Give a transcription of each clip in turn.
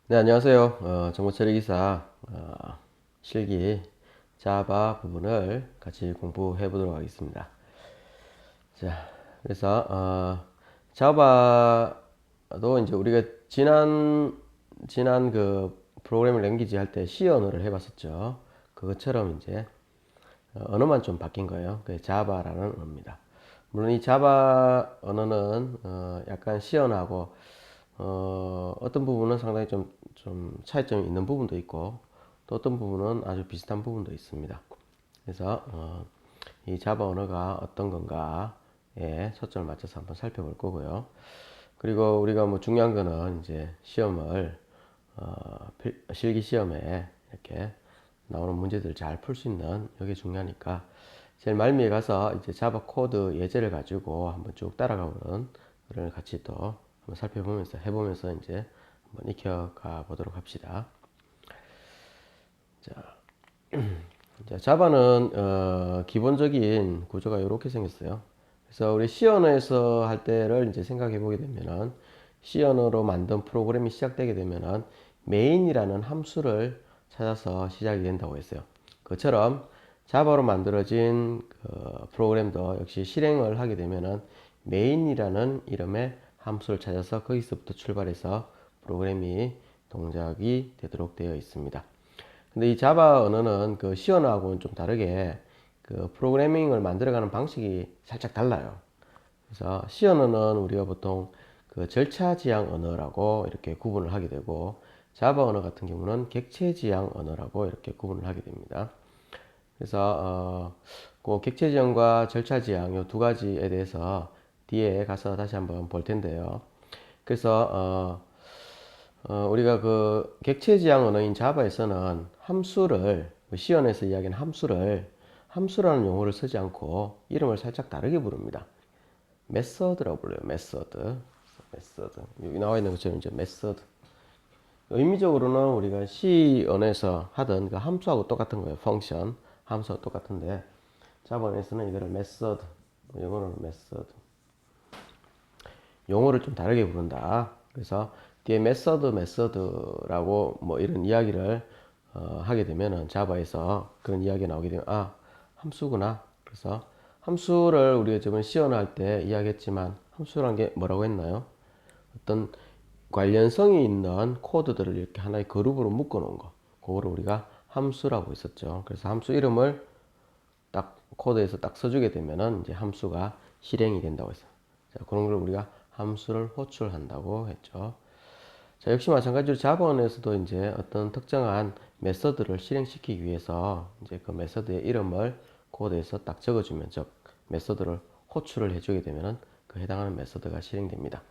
네, 안녕하세요. 정보처리기사 실기 자바 부분을 같이 공부해 보도록 하겠습니다. 자, 그래서 자바도 이제 우리가 지난 그 프로그래밍 랭귀지 할 때 C 언어를 해봤었죠. 그것처럼 이제 언어만 좀 바뀐 거예요. 그 자바라는 언어입니다. 물론 이 자바 언어는 약간 C 언어하고 어떤 부분은 상당히 좀 차이점이 있는 부분도 있고 또 어떤 부분은 아주 비슷한 부분도 있습니다. 그래서 이 자바 언어가 어떤 건가에 초점을 맞춰서 한번 살펴볼 거고요. 그리고 우리가 뭐 중요한 거는 이제 시험을 실기 시험에 이렇게 나오는 문제들을 잘 풀 수 있는 이게 중요하니까 제일 말미에 가서 이제 자바 코드 예제를 가지고 한번 쭉 따라가보는 그걸 같이 또 한번 살펴보면서 해보면서 이제 한번 익혀가 보도록 합시다. 자, 자바는 기본적인 구조가 이렇게 생겼어요. 그래서 우리 C 언어에서 할 때를 이제 생각해 보게 되면은 C 언어로 만든 프로그램이 시작되게 되면은 메인이라는 함수를 찾아서 시작이 된다고 했어요. 그처럼 자바로 만들어진 그 프로그램도 역시 실행을 하게 되면은 메인이라는 이름의 함수를 찾아서 거기서부터 출발해서 프로그램이 동작이 되도록 되어 있습니다. 근데 이 자바 언어는 그 C 언어하고는 좀 다르게 그 프로그래밍을 만들어가는 방식이 살짝 달라요. 그래서 C 언어는 우리가 보통 그 절차 지향 언어라고 이렇게 구분을 하게 되고 자바 언어 같은 경우는 객체 지향 언어라고 이렇게 구분을 하게 됩니다. 그래서 그 객체 지향과 절차 지향 이 두 가지에 대해서 뒤에 가서 다시 한번 볼 텐데요. 그래서 우리가 그 객체 지향 언어인 자바에서는 함수를 C언에서 이야기하는 함수라는 용어를 쓰지 않고 이름을 살짝 다르게 부릅니다. 메서드라고 불러요. 메서드. 여기 나와 있는 것처럼 이제 메서드. 의미적으로는 우리가 C언에서 하던 그 함수하고 똑같은 거예요. 펑션 함수하고 똑같은데 자바에서는 이거를 메서드, 영어로는 메서드. 용어를 좀 다르게 부른다. 그래서 뒤에 메서드라고 뭐 이런 이야기를 하게 되면은 자바에서 그런 이야기가 나오게 되면 함수구나. 그래서 함수를 우리가 저번 시연할 때 이야기했지만 함수란 게 뭐라고 했나요? 어떤 관련성이 있는 코드들을 이렇게 하나의 그룹으로 묶어 놓은 거. 그거를 우리가 함수라고 했었죠. 그래서 함수 이름을 딱 코드에서 딱 써주게 되면은 이제 함수가 실행이 된다고 했어요. 자, 그런 걸 우리가 함수를 호출한다고 했죠. 자, 역시 마찬가지로 자바원에서도 이제 어떤 특정한 메서드를 실행시키기 위해서 이제 그 메서드의 이름을 코드에서 딱 적어주면, 즉 메서드를 호출을 해주게 되면은 그 해당하는 메서드가 실행됩니다.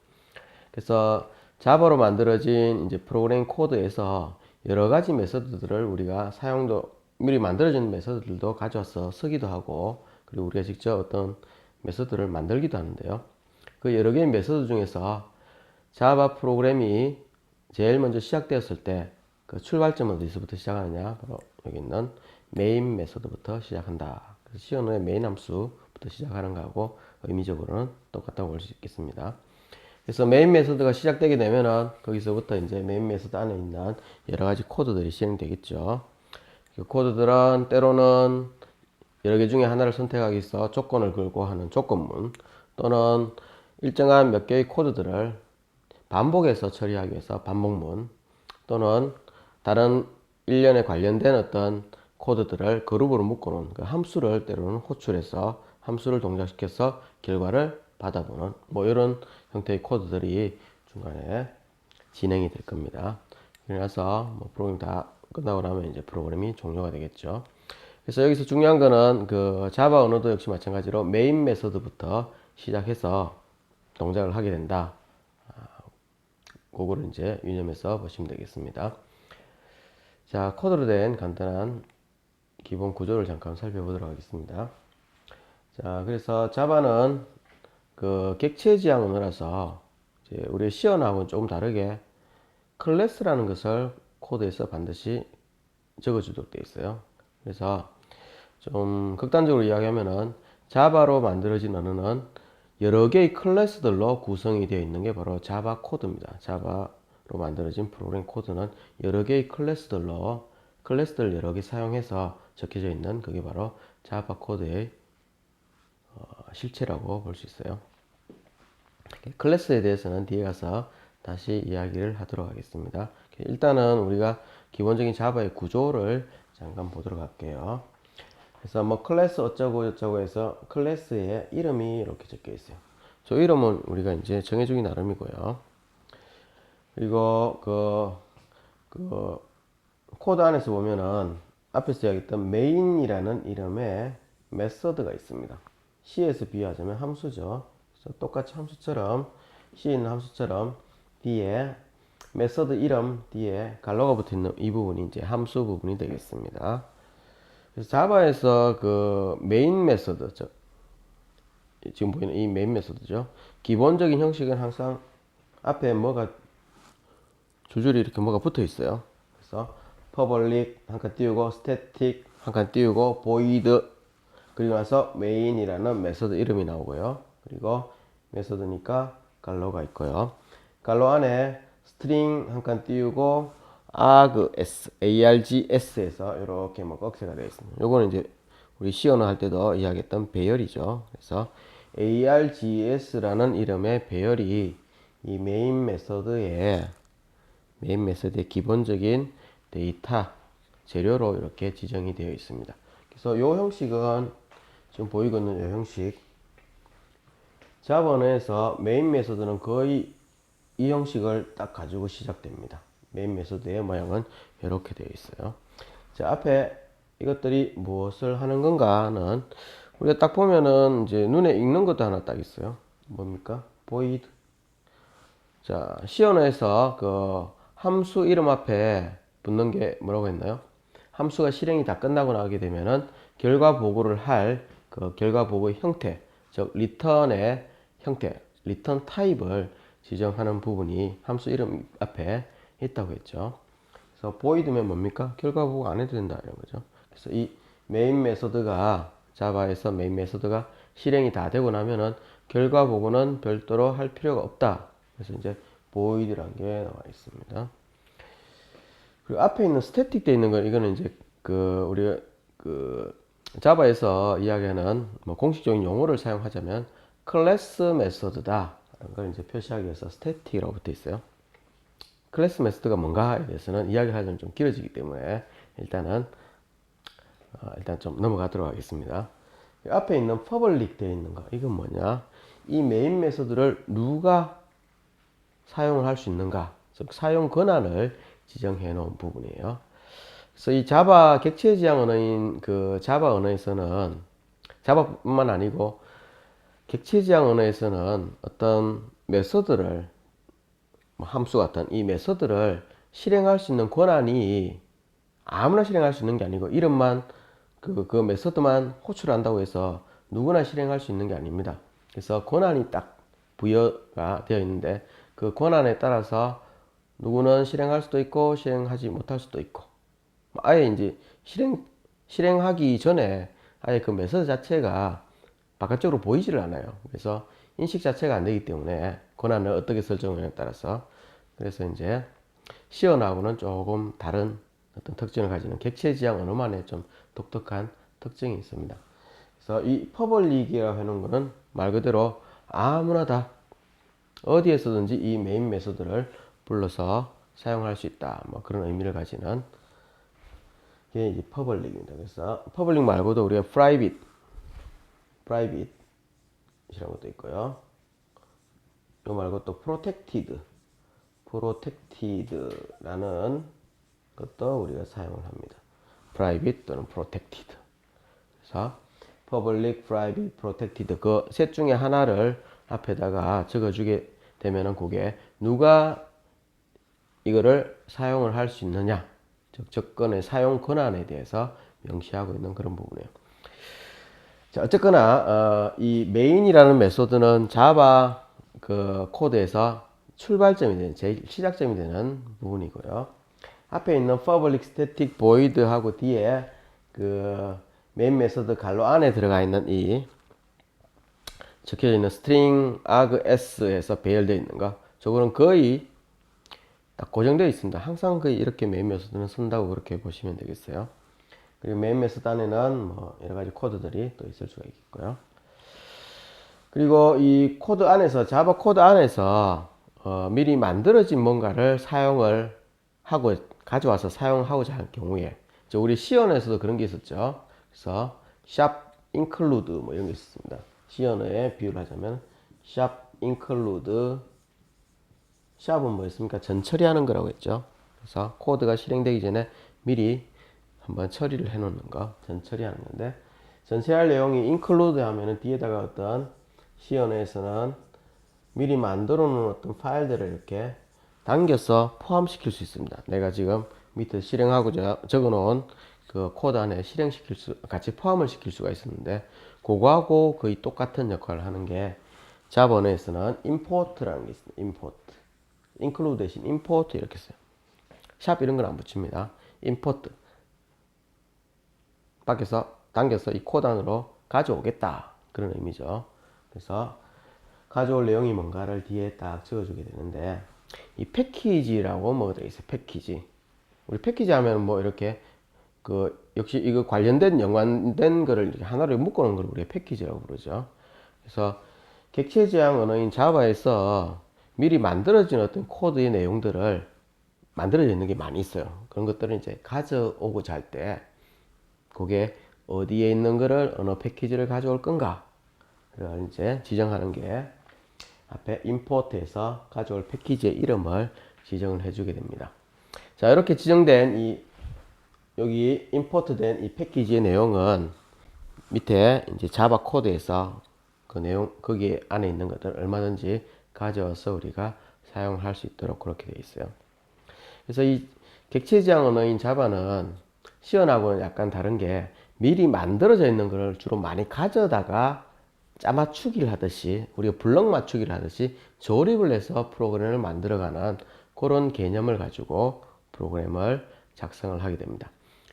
그래서 자바로 만들어진 이제 프로그램 코드에서 여러 가지 메서드들을 우리가 사용도 미리 만들어진 메서드들도 가져와서 쓰기도 하고, 그리고 우리가 직접 어떤 메서드를 만들기도 하는데요. 그 여러 개의 메서드 중에서 자바 프로그램이 제일 먼저 시작되었을 때 그 출발점은 어디서부터 시작하느냐? 바로 여기 있는 메인 메서드부터 시작한다. 그래서 C 언어의 메인 함수부터 시작하는 거하고 의미적으로는 똑같다고 볼 수 있겠습니다. 그래서 메인 메서드가 시작되게 되면은 거기서부터 이제 메인 메서드 안에 있는 여러 가지 코드들이 실행되겠죠. 그 코드들은 때로는 여러 개 중에 하나를 선택하기 위해서 조건을 걸고 하는 조건문, 또는 일정한 몇 개의 코드들을 반복해서 처리하기 위해서 반복문, 또는 다른 일련에 관련된 어떤 코드들을 그룹으로 묶어놓은 그 함수를 때로는 호출해서 함수를 동작시켜서 결과를 받아보는 뭐 이런 형태의 코드들이 중간에 진행이 될 겁니다. 그래서 뭐 프로그램 다 끝나고 나면 이제 프로그램이 종료가 되겠죠. 그래서 여기서 중요한 거는 그 자바 언어도 역시 마찬가지로 메인 메서드부터 시작해서 동작을 하게 된다. 그거를 이제 유념해서 보시면 되겠습니다. 자, 코드로 된 간단한 기본 구조를 잠깐 살펴보도록 하겠습니다. 자, 그래서 자바는 그 객체 지향 언어라서 이제 우리 C 언어하고는 조금 다르게 클래스라는 것을 코드에서 반드시 적어주도록 되어 있어요. 그래서 좀 극단적으로 이야기하면은 자바로 만들어진 언어는 여러 개의 클래스들로 구성이 되어 있는 게 바로 자바 코드입니다. 자바 만들어진 프로그램 코드는 여러 개의 클래스들 여러 개 사용해서 적혀져 있는 그게 바로 자바 코드의 실체라고 볼 수 있어요. 클래스에 대해서는 뒤에 가서 다시 이야기를 하도록 하겠습니다. 일단은 우리가 기본적인 자바의 구조를 잠깐 보도록 할게요. 그래서 뭐 클래스 어쩌고 저쩌고 해서 클래스에 이름이 이렇게 적혀 있어요. 저 이름은 우리가 이제 정해주기 나름이고요. 그리고 그 코드 안에서 보면은 앞에서 이야기했던 main이라는 이름의 메서드가 있습니다. C에서 비유하자면 함수죠. 그래서 똑같이 함수처럼 C에 있는 함수처럼 뒤에 메서드 이름 뒤에 갈로가 붙어 있는 이 부분이 이제 함수 부분이 되겠습니다. 그래서 자바에서 그 메인 메서드, 지금 보이는 이 메인 메서드죠. 기본적인 형식은 항상 앞에 뭐가 줄줄이 이렇게 뭐가 붙어 있어요. 그래서 public 한 칸 띄우고 static 한 칸 띄우고 void 그리고 나서 main이라는 메서드 이름이 나오고요. 그리고 메서드니까 갈로가 있고요. 갈로 안에 string 한 칸 띄우고 args에서 이렇게 뭐 꺽쇠가 되어 있습니다. 요거는 이제 우리 C 언어 할 때도 이야기했던 배열이죠. 그래서 args라는 이름의 배열이 이 메인 메서드의 기본적인 데이터 재료로 이렇게 지정이 되어 있습니다. 그래서 이 형식은 지금 보이고 있는 이 형식 자바 언어에서 메인 메서드는 거의 이 형식을 딱 가지고 시작됩니다. 메인 메서드의 모양은 이렇게 되어 있어요. 자, 앞에 이것들이 무엇을 하는 건가는 우리가 딱 보면은 이제 눈에 익는 것도 하나 딱 있어요. 뭡니까? void. 자, C 언어에서 그 함수 이름 앞에 붙는 게 뭐라고 했나요? 함수가 실행이 다 끝나고 나게 되면은 결과 보고를 할 그 결과 보고의 형태, 즉 리턴의 형태, 리턴 타입을 지정하는 부분이 함수 이름 앞에 있다고 했죠. 그래서 void면 뭡니까? 결과 보고 안 해도 된다 이런 거죠. 그래서 이 메인 메소드가 자바에서 메인 메소드가 실행이 다 되고 나면은 결과 보고는 별도로 할 필요가 없다. 그래서 이제 void라는 게 나와 있습니다. 그리고 앞에 있는 스태틱 돼 있는 거 이거는 이제 그 우리가 그 자바에서 이야기하는 뭐 공식적인 용어를 사용하자면 클래스 메소드다 라는 걸 이제 표시하기 위해서 스태틱이라고 붙어 있어요. 클래스 메소드가 뭔가에 대해서는 이야기를 하자면 좀 길어지기 때문에 일단 좀 넘어가도록 하겠습니다. 앞에 있는 퍼블릭 되어 있는 거 이건 뭐냐? 이 메인 메소드를 누가 사용을 할 수 있는가? 즉 사용 권한을 지정해 놓은 부분이에요. 그래서 이 자바 객체 지향 언어인 그 자바 언어에서는 자바뿐만 아니고 객체 지향 언어에서는 어떤 메소드를 뭐 함수 같은 이 메소드를 실행할 수 있는 권한이 아무나 실행할 수 있는 게 아니고 이름만 그 메소드만 호출한다고 해서 누구나 실행할 수 있는 게 아닙니다. 그래서 권한이 딱 부여가 되어 있는데 그 권한에 따라서 누구는 실행할 수도 있고 실행하지 못할 수도 있고 아예 이제 실행하기 전에 아예 그 메소드 자체가 바깥쪽으로 보이지를 않아요. 그래서 인식 자체가 안 되기 때문에 권한을 어떻게 설정하냐에 따라서 그래서 이제 C 언어하고는 조금 다른 어떤 특징을 가지는 객체 지향 언어만의 좀 독특한 특징이 있습니다. 그래서 이 퍼블릭이라고 하는 거는 말 그대로 아무나 다 어디에서든지 이 메인 메소드를 불러서 사용할 수 있다. 뭐 그런 의미를 가지는 게 이제 퍼블릭입니다. 그래서 퍼블릭 말고도 우리가 프라이빗이라는 것도 있고요. 이 말고 또 프로텍티드라는 것도 우리가 사용을 합니다. private 또는 protected. 그래서 public, private, protected 그 셋 중에 하나를 앞에다가 적어주게 되면은 그게 누가 이거를 사용을 할 수 있느냐, 즉 접근의 사용 권한에 대해서 명시하고 있는 그런 부분이에요. 자, 어쨌거나 이 메인이라는 메소드는 자바 그 코드에서 출발점이 되는 제일 시작점이 되는 부분이고요. 앞에 있는 public, static, void 하고 뒤에 그 메인 메소드 갈로 안에 들어가 있는 이 적혀져 있는 string args에서 배열되어 있는 거 저거는 거의 딱 고정되어 있습니다. 항상 거의 이렇게 메인 메소드는 쓴다고 그렇게 보시면 되겠어요. 그리고 메인 메소드 안에는 뭐 여러 가지 코드들이 또 있을 수가 있겠고요. 그리고 이 코드 안에서, 자바 코드 안에서 미리 만들어진 뭔가를 사용을 하고 가져와서 사용하고자 할 경우에, 우리 시언어에서도 그런 게 있었죠. 그래서 샵 include 뭐 이런 게 있습니다. 시언어에 비유를 하자면 샵 include, 샵은 뭐였습니까? 전 처리하는 거라고 했죠. 그래서 코드가 실행되기 전에 미리 한번 처리를 해 놓는 거, 전 처리하는 건데, 전체할 내용이 include 하면은 뒤에다가 어떤 시언어에서는 미리 만들어 놓은 어떤 파일들을 이렇게 당겨서 포함시킬 수 있습니다. 내가 지금 밑에 실행하고자 적어 놓은 그 코드 안에 같이 포함을 시킬 수가 있었는데, 그거하고 거의 똑같은 역할을 하는 게 자바 언어에서는 import라는 게 있습니다. import. include 대신 import 이렇게 써요. 샵 이런 건 안 붙입니다. import. 밖에서 당겨서 이 코드 안으로 가져오겠다. 그런 의미죠. 그래서 가져올 내용이 뭔가를 뒤에 딱 적어주게 되는데, 이 패키지라고 뭐가 되어 있어요. 패키지. 우리 패키지 하면 뭐 이렇게 역시 이거 관련된 연관된 거를 이렇게 하나로 묶어놓은 걸 우리가 패키지라고 부르죠. 그래서 객체 지향 언어인 자바에서 미리 만들어진 어떤 코드의 내용들을 만들어져 있는 게 많이 있어요. 그런 것들을 이제 가져오고자 할 때, 그게 어디에 있는 거를 어느 패키지를 가져올 건가 를 이제 지정하는 게 앞에 import에서 가져올 패키지의 이름을 지정을 해주게 됩니다. 자, 이렇게 지정된 여기 임포트된 이 패키지의 내용은 밑에 이제 자바 코드에서 그 내용, 거기 안에 있는 것들 얼마든지 가져와서 우리가 사용할 수 있도록 그렇게 되어 있어요. 그래서 이 객체 지향 언어인 자바는 시언하고는 약간 다른 게, 미리 만들어져 있는 것을 주로 많이 가져다가 짜맞추기를 하듯이, 우리가 블럭 맞추기를 하듯이 조립을 해서 프로그램을 만들어가는 그런 개념을 가지고 프로그램을 작성을 하게 됩니다.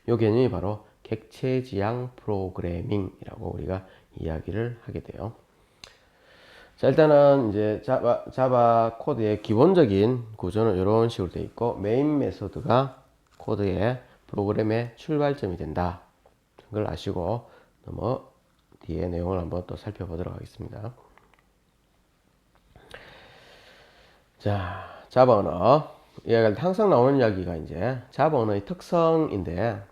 이 개념이 바로 객체 지향 프로그래밍이라고 우리가 이야기를 하게 돼요. 자, 일단은 이제 자바 코드의 기본적인 구조는 이런 식으로 되어 있고, 메인 메소드가 코드의 프로그램의 출발점이 된다. 그걸 아시고 뒤에 내용을 한번 또 살펴보도록 하겠습니다. 자, 자바 언어. 이야기할 때 항상 나오는 이야기가 이제 자바 언어의 특성인데,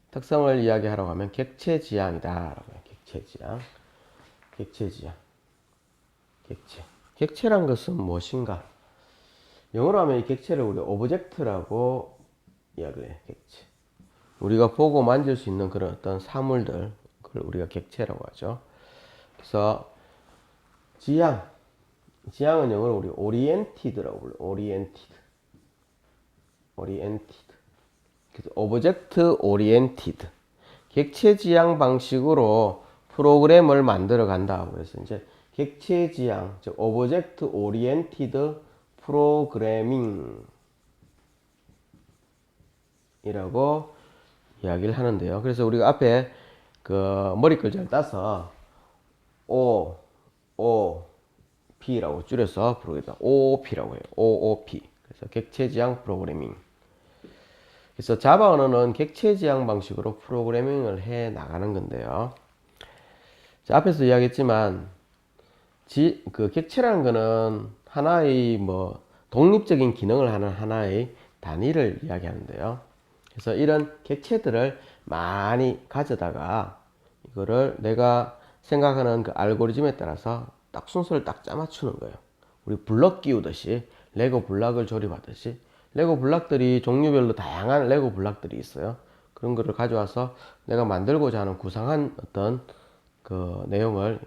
특성을 이야기하라고 하면 객체 지향이다. 객체 지향. 객체 지향. 객체. 객체란 것은 무엇인가? 영어로 하면 이 객체를 우리 오브젝트라고 이야기를 해. 객체. 우리가 보고 만질 수 있는 그런 어떤 사물들, 그걸 우리가 객체라고 하죠. 그래서 지향. 지향은 영어로 우리 oriented라고 불러요. oriented. 그래서 object oriented. 객체 지향 방식으로 프로그램을 만들어 간다. 그래서 이제 객체 지향, 즉 object oriented programming 이라고 이야기를 하는데요. 그래서 우리가 앞에 그 머리 글자를 따서 OOP라고 줄여서 부르겠다. OOP라고 해요. OOP. 그래서 객체 지향 프로그래밍. 그래서 자바 언어는 객체 지향 방식으로 프로그래밍을 해 나가는 건데요. 자, 앞에서 이야기했지만 그 객체라는 거는 하나의 독립적인 기능을 하는 하나의 단위를 이야기하는데요. 그래서 이런 객체들을 많이 가져다가 이거를 내가 생각하는 그 알고리즘에 따라서 딱 순서를 딱 짜맞추는 거예요. 우리 블럭 끼우듯이, 레고 블럭을 조립하듯이, 레고 블럭들이 종류별로 다양한 레고 블럭들이 있어요. 그런 거를 가져와서 내가 만들고자 하는 구상한 어떤 그 내용을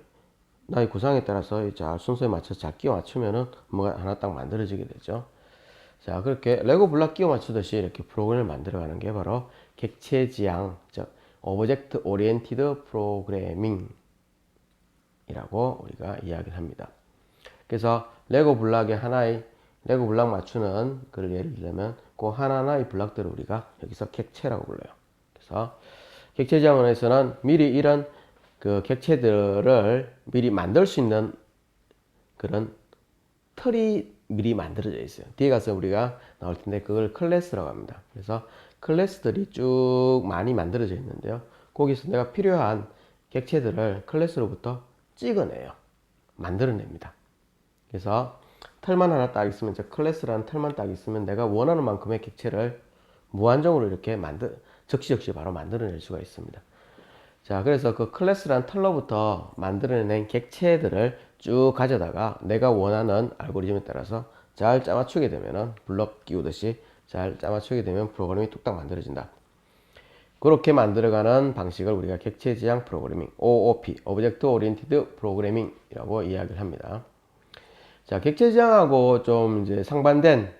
나의 구상에 따라서 잘 순서에 맞춰서 잘 끼워 맞추면은 뭐가 하나 딱 만들어지게 되죠. 자, 그렇게 레고 블럭 끼워 맞추듯이 이렇게 프로그램을 만들어가는 게 바로 객체 지향, 즉 오브젝트 오리엔티드 프로그래밍이라고 우리가 이야기를 합니다. 그래서 레고 블럭 맞추는 그걸 예를 들면 그 하나하나의 블럭들을 우리가 여기서 객체라고 불러요. 그래서 객체 지향 언어에서는 미리 이런 그 객체들을 미리 만들 수 있는 그런 틀이 미리 만들어져 있어요. 뒤에 가서 우리가 나올 텐데 그걸 클래스라고 합니다. 그래서 클래스들이 쭉 많이 만들어져 있는데요. 거기서 내가 필요한 객체들을 클래스로부터 찍어내요. 만들어냅니다. 그래서 털만 하나 딱 있으면, 저 클래스라는 털만 딱 있으면 내가 원하는 만큼의 객체를 무한정으로 이렇게 적시적시 바로 만들어낼 수가 있습니다. 자, 그래서 그 클래스란 털로부터 만들어낸 객체들을 쭉 가져다가 내가 원하는 알고리즘에 따라서 잘 짜맞추게 되면은, 블럭 끼우듯이 잘 짜맞추게 되면 프로그램이 뚝딱 만들어진다. 그렇게 만들어가는 방식을 우리가 객체 지향 프로그래밍, OOP, Object Oriented Programming이라고 이야기를 합니다. 자, 객체 지향하고 좀 이제 상반된,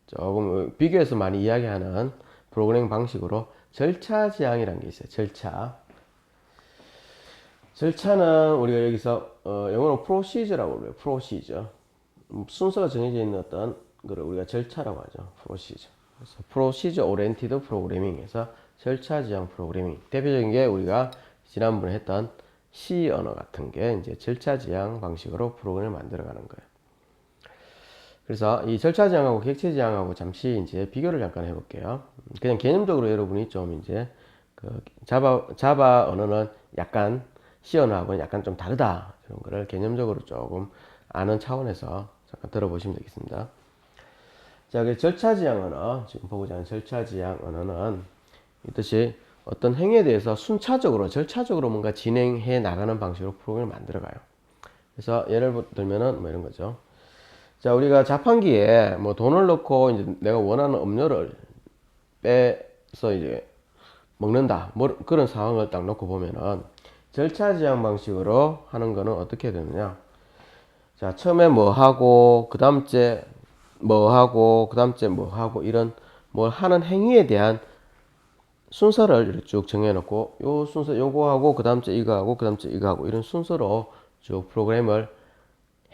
조금 비교해서 많이 이야기하는 프로그래밍 방식으로 절차 지향이라는 게 있어요. 절차는 우리가 여기서 영어로 프로시저라고 그래요. 프로시저. 순서가 정해져 있는 어떤 거를 우리가 절차라고 하죠. 프로시저. 그래서 프로시저 오리엔티드 프로그래밍에서 절차 지향 프로그래밍. 대표적인 게 우리가 지난번에 했던 C 언어 같은 게 이제 절차 지향 방식으로 프로그램을 만들어가는 거예요. 그래서 이 절차 지향하고 객체 지향하고 잠시 이제 비교를 잠깐 해볼게요. 그냥 개념적으로 여러분이 좀 이제 그 자바 언어는 약간 C 언어하고는 약간 좀 다르다, 이런 거를 개념적으로 조금 아는 차원에서 잠깐 들어보시면 되겠습니다. 자, 그 절차 지향 언어, 지금 보고자 하는 절차 지향 언어는 이 뜻이 어떤 행위에 대해서 순차적으로 절차적으로 뭔가 진행해 나가는 방식으로 프로그램을 만들어가요. 그래서 예를 들면은 뭐 이런 거죠. 자, 우리가 자판기에 뭐 돈을 넣고 이제 내가 원하는 음료를 빼서 이제 먹는다, 뭐 그런 상황을 딱 놓고 보면은 절차 지향 방식으로 하는 거는 어떻게 되느냐. 자, 처음에 뭐 하고 그 다음째 뭐 하고 그 다음째 뭐 하고, 이런 뭘 하는 행위에 대한 순서를 이렇게 쭉 정해놓고, 요 순서 요거 하고 그 다음째 이거 하고 그 다음째 이거 하고, 이런 순서로 쭉 프로그램을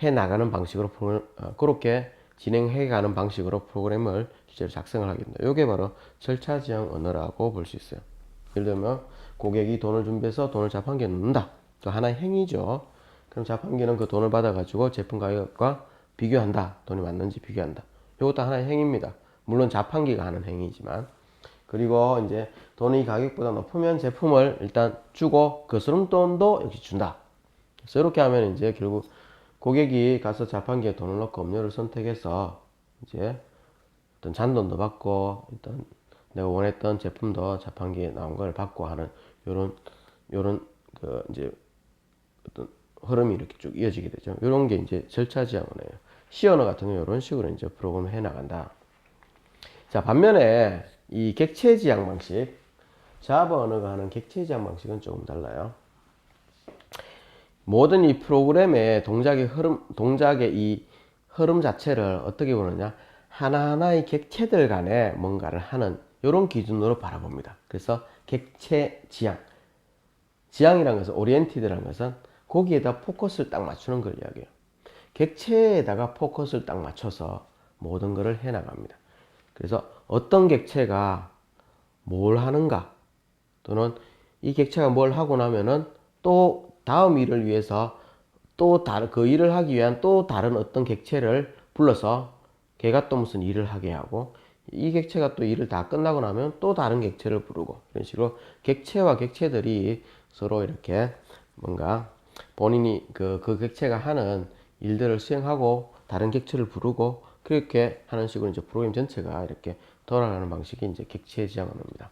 해 나가는 방식으로 그렇게 진행해 가는 방식으로 프로그램을 실제로 작성을 하게 됩니다. 이게 바로 절차 지향 언어라고 볼 수 있어요. 예를 들면 고객이 돈을 준비해서 돈을 자판기에 넣는다. 그 하나의 행위죠. 그럼 자판기는 그 돈을 받아가지고 제품 가격과 비교한다. 돈이 맞는지 비교한다. 이것도 하나의 행위입니다. 물론 자판기가 하는 행위지만. 그리고 이제 돈이 가격보다 높으면 제품을 일단 주고 그 스름돈도 역시 준다. 그래서 이렇게 하면 이제 결국 고객이 가서 자판기에 돈을 넣고 음료를 선택해서 이제 어떤 잔돈도 받고, 일단 내가 원했던 제품도 자판기에 나온 걸 받고 하는 요런 그 이제 어떤 흐름이 이렇게 쭉 이어지게 되죠. 요런 게 이제 절차 지향 언어예요. C 언어 같은 경우 이런 식으로 이제 프로그램을 해 나간다. 자, 반면에 이 객체 지향 방식, 자바 언어가 하는 객체 지향 방식은 조금 달라요. 모든 이 프로그램의 동작의 이 흐름 자체를 어떻게 보느냐, 하나하나의 객체들 간에 뭔가를 하는 이런 기준으로 바라봅니다. 그래서 객체 지향이라는 것은, 오리엔티드라는 것은 거기에다 포커스를 딱 맞추는 걸 이야기해요. 객체에다가 포커스를 딱 맞춰서 모든 것을 해 나갑니다. 그래서 어떤 객체가 뭘 하는가, 또는 이 객체가 뭘 하고 나면은 또 다음 일을 위해서 또 다른 그 일을 하기 위한 또 다른 어떤 객체를 불러서 걔가 또 무슨 일을 하게 하고, 이 객체가 또 일을 다 끝나고 나면 또 다른 객체를 부르고, 이런 식으로 객체와 객체들이 서로 이렇게 뭔가 본인이 그 객체가 하는 일들을 수행하고 다른 객체를 부르고, 그렇게 하는 식으로 이제 프로그램 전체가 이렇게 돌아가는 방식이 이제 객체 지향 언어입니다.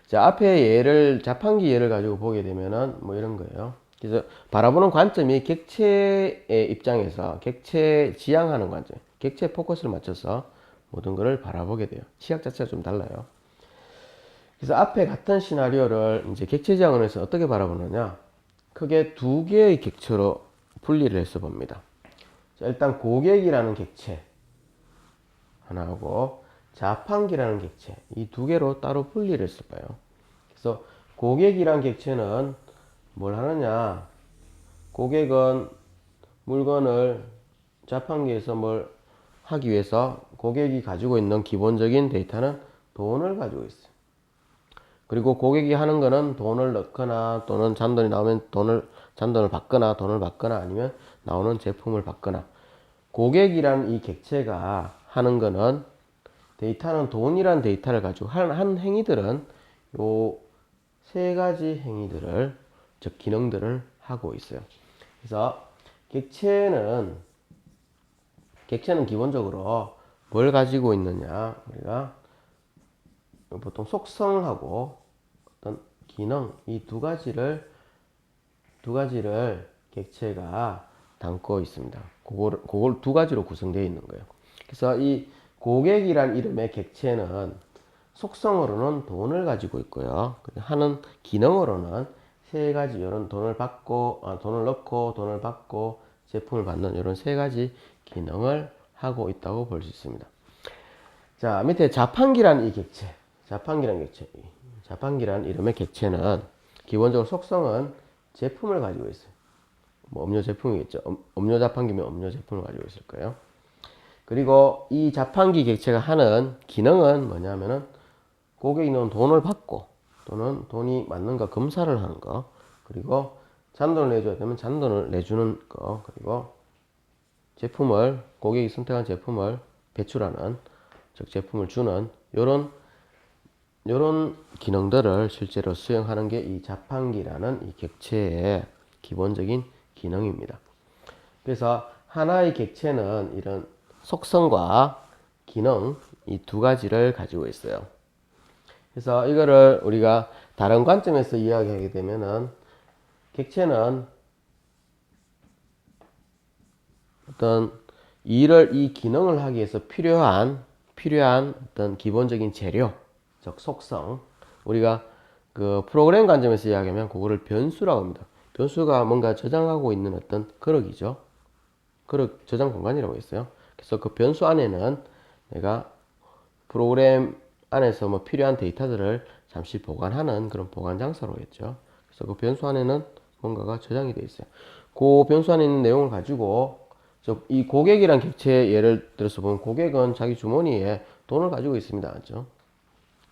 자, 앞에 자판기 예를 가지고 보게 되면은 뭐 이런 거예요. 그래서 바라보는 관점이 객체의 입장에서 객체 지향하는 관점, 객체 포커스를 맞춰서 모든 것을 바라보게 돼요. 시각 자체가 좀 달라요. 그래서 앞에 같은 시나리오를 이제 객체 지향원에서 어떻게 바라보느냐, 크게 두 개의 객체로 분리를 해서 봅니다. 자, 일단 고객이라는 객체 하나하고 자판기라는 객체, 이 두 개로 따로 분리를 해서 봐요. 그래서 고객이란 객체는 뭘 하느냐, 고객은 물건을 자판기에서 뭘 하기 위해서 고객이 가지고 있는 기본적인 데이터는 돈을 가지고 있어요. 그리고 고객이 하는 거는 돈을 넣거나, 또는 잔돈이 나오면 잔돈을 받거나, 돈을 받거나, 아니면 나오는 제품을 받거나, 고객이란 이 객체가 하는 거는 데이터는 돈이란 데이터를 가지고 한 행위들은 요 세 가지 행위들을 즉 기능들을 하고 있어요. 그래서 객체는 기본적으로 뭘 가지고 있느냐 우리가 보통 속성하고 어떤 기능 이 두 가지를 객체가 담고 있습니다. 그걸 두 가지로 구성되어 있는 거예요. 그래서 이 고객이란 이름의 객체는 속성으로는 돈을 가지고 있고요. 하는 기능으로는 세 가지 이런 돈을 넣고 돈을 받고 제품을 받는 이런 세 가지 기능을 하고 있다고 볼 수 있습니다. 자, 밑에 자판기란 이 객체, 자판기란 이름의 객체는 기본적으로 속성은 제품을 가지고 있어요. 뭐 음료 제품이겠죠. 음료 자판기면 음료 제품을 가지고 있을 거예요. 그리고 이 자판기 객체가 하는 기능은 뭐냐면은 고객이 넣은 돈을 받고 또는 돈이 맞는가 검사를 하는 거, 그리고 잔돈을 내줘야 되면 잔돈을 내주는 거, 그리고 고객이 선택한 제품을 배출하는, 즉 제품을 주는 요런 기능들을 실제로 수행하는 게 이 자판기라는 이 객체의 기본적인 기능입니다. 그래서 하나의 객체는 이런 속성과 기능 이 두 가지를 가지고 있어요. 그래서 이거를 우리가 다른 관점에서 이야기하게 되면은 객체는 어떤 이 기능을 하기 위해서 필요한 어떤 기본적인 재료, 즉 속성. 우리가 그 프로그램 관점에서 이야기하면 그거를 변수라고 합니다. 변수가 뭔가 저장하고 있는 어떤 그릇이죠. 그릇 저장 공간이라고 했어요. 그래서 그 변수 안에는 내가 프로그램 안에서 뭐 필요한 데이터들을 잠시 보관하는 그런 보관 장소로 했죠. 그래서 그 변수 안에는 뭔가가 저장이 되어 있어요. 그 변수 안에 있는 내용을 가지고 이 고객이란 객체 예를 들어서 보면 고객은 자기 주머니에 돈을 가지고 있습니다. 맞죠?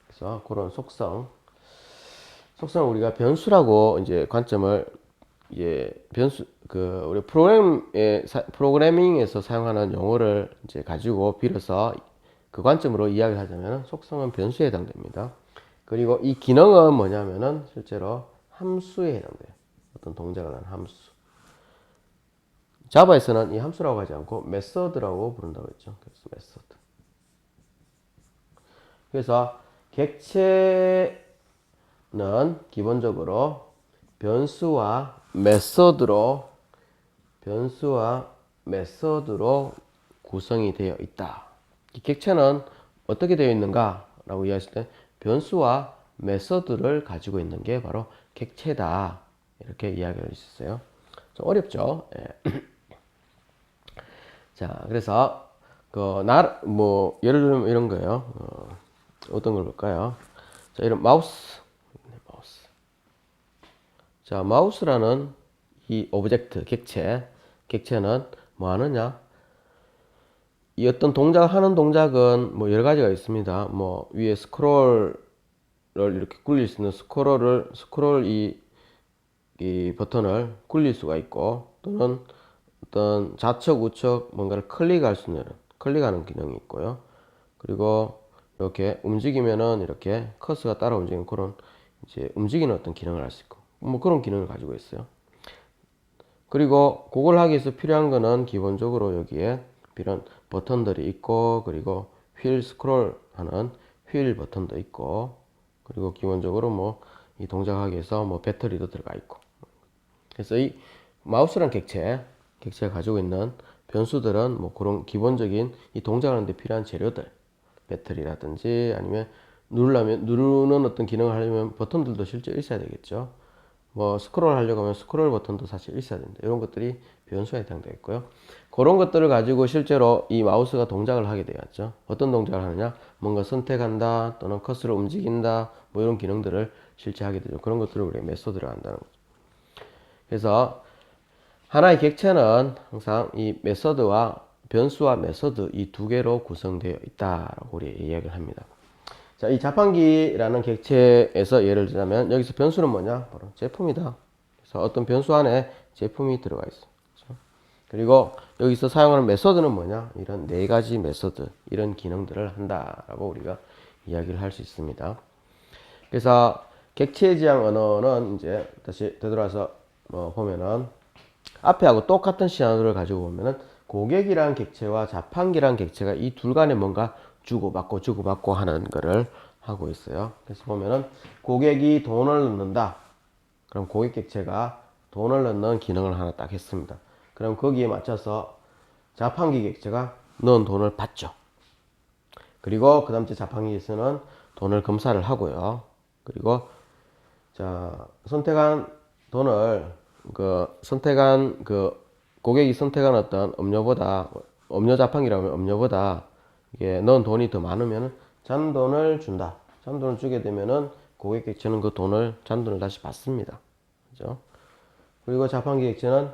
그래서 그런 속성을 우리가 변수라고 이제 관점을 우리 프로그래밍에서 사용하는 용어를 이제 가지고 빌어서 그 관점으로 이야기를 하자면 속성은 변수에 해당됩니다. 그리고 이 기능은 뭐냐면은 실제로 함수에 해당돼요. 어떤 동작을 하는 함수. 자바에서는 이 함수라고 하지 않고 메서드라고 부른다고 했죠. 그래서 메서드. 그래서 객체는 기본적으로 변수와 메서드로 구성이 되어 있다. 이 객체는 어떻게 되어 있는가 라고 이야기했을 때 변수와 메서드를 가지고 있는 게 바로 객체다. 이렇게 이야기를 했었어요. 좀 어렵죠? 예. 자, 그래서 예를 들면 이런 거예요. 어떤 걸 볼까요? 자, 이런 마우스. 자, 마우스라는 이 오브젝트, 객체는 뭐 하느냐? 이 어떤 동작을 하는 동작은 뭐 여러 가지가 있습니다. 뭐 위에 스크롤을 이렇게 굴릴 수 있는 스크롤 이 버튼을 굴릴 수가 있고, 또는 어떤 좌측 우측 뭔가를 클릭하는 기능이 있고요. 그리고 이렇게 움직이면은 이렇게 커서가 따라 움직이는 그런 이제 움직이는 어떤 기능을 할 수 있고, 뭐 그런 기능을 가지고 있어요. 그리고 그걸 하기 위해서 필요한 거는 기본적으로 여기에 이런 버튼들이 있고, 그리고 휠 스크롤 하는 휠 버튼도 있고, 그리고 기본적으로 뭐 이 동작하기 위해서 뭐 배터리도 들어가 있고. 그래서 이 마우스란 객체가 가지고 있는 변수들은 뭐 그런 기본적인 이 동작하는 데 필요한 재료들, 배터리라든지 아니면 누르는 어떤 기능을 하려면 버튼들도 실제 있어야 되겠죠. 뭐 스크롤 하려고 하면 스크롤 버튼도 사실 있어야 된다. 이런 것들이 변수에 해당되어 있고요. 그런 것들을 가지고 실제로 이 마우스가 동작을 하게 되었죠. 어떤 동작을 하느냐? 뭔가 선택한다, 또는 커서를 움직인다, 뭐 이런 기능들을 실제 하게 되죠. 그런 것들을 우리가 메소드를 한다는 거죠. 그래서 하나의 객체는 항상 이 변수와 메소드 이 두 개로 구성되어 있다라고 우리 이야기를 합니다. 자, 이 자판기라는 객체에서 예를 들자면 여기서 변수는 뭐냐? 바로 제품이다. 그래서 어떤 변수 안에 제품이 들어가 있어. 그렇죠? 그리고 여기서 사용하는 메소드는 뭐냐? 이런 네 가지 메소드, 이런 기능들을 한다라고 우리가 이야기를 할 수 있습니다. 그래서 객체 지향 언어는 이제 다시 되돌아서 보면은 앞에 하고 똑같은 시나리오를 가지고 보면은 고객이란 객체와 자판기란 객체가 이 둘 간에 뭔가 주고받고 하는 거를 하고 있어요. 그래서 보면은 고객이 돈을 넣는다. 그럼 고객 객체가 돈을 넣는 기능을 하나 딱 했습니다. 그럼 거기에 맞춰서 자판기 객체가 넣은 돈을 받죠. 그리고 그 다음 자판기에서는 돈을 검사를 하고요. 그리고 자 선택한 돈을 고객이 선택한 어떤 음료 자판기라면 음료보다 이게 넣은 돈이 더 많으면 잔돈을 준다. 잔돈을 주게 되면은 고객 객체는 그 잔돈을 다시 받습니다. 그죠? 그리고 자판기 객체는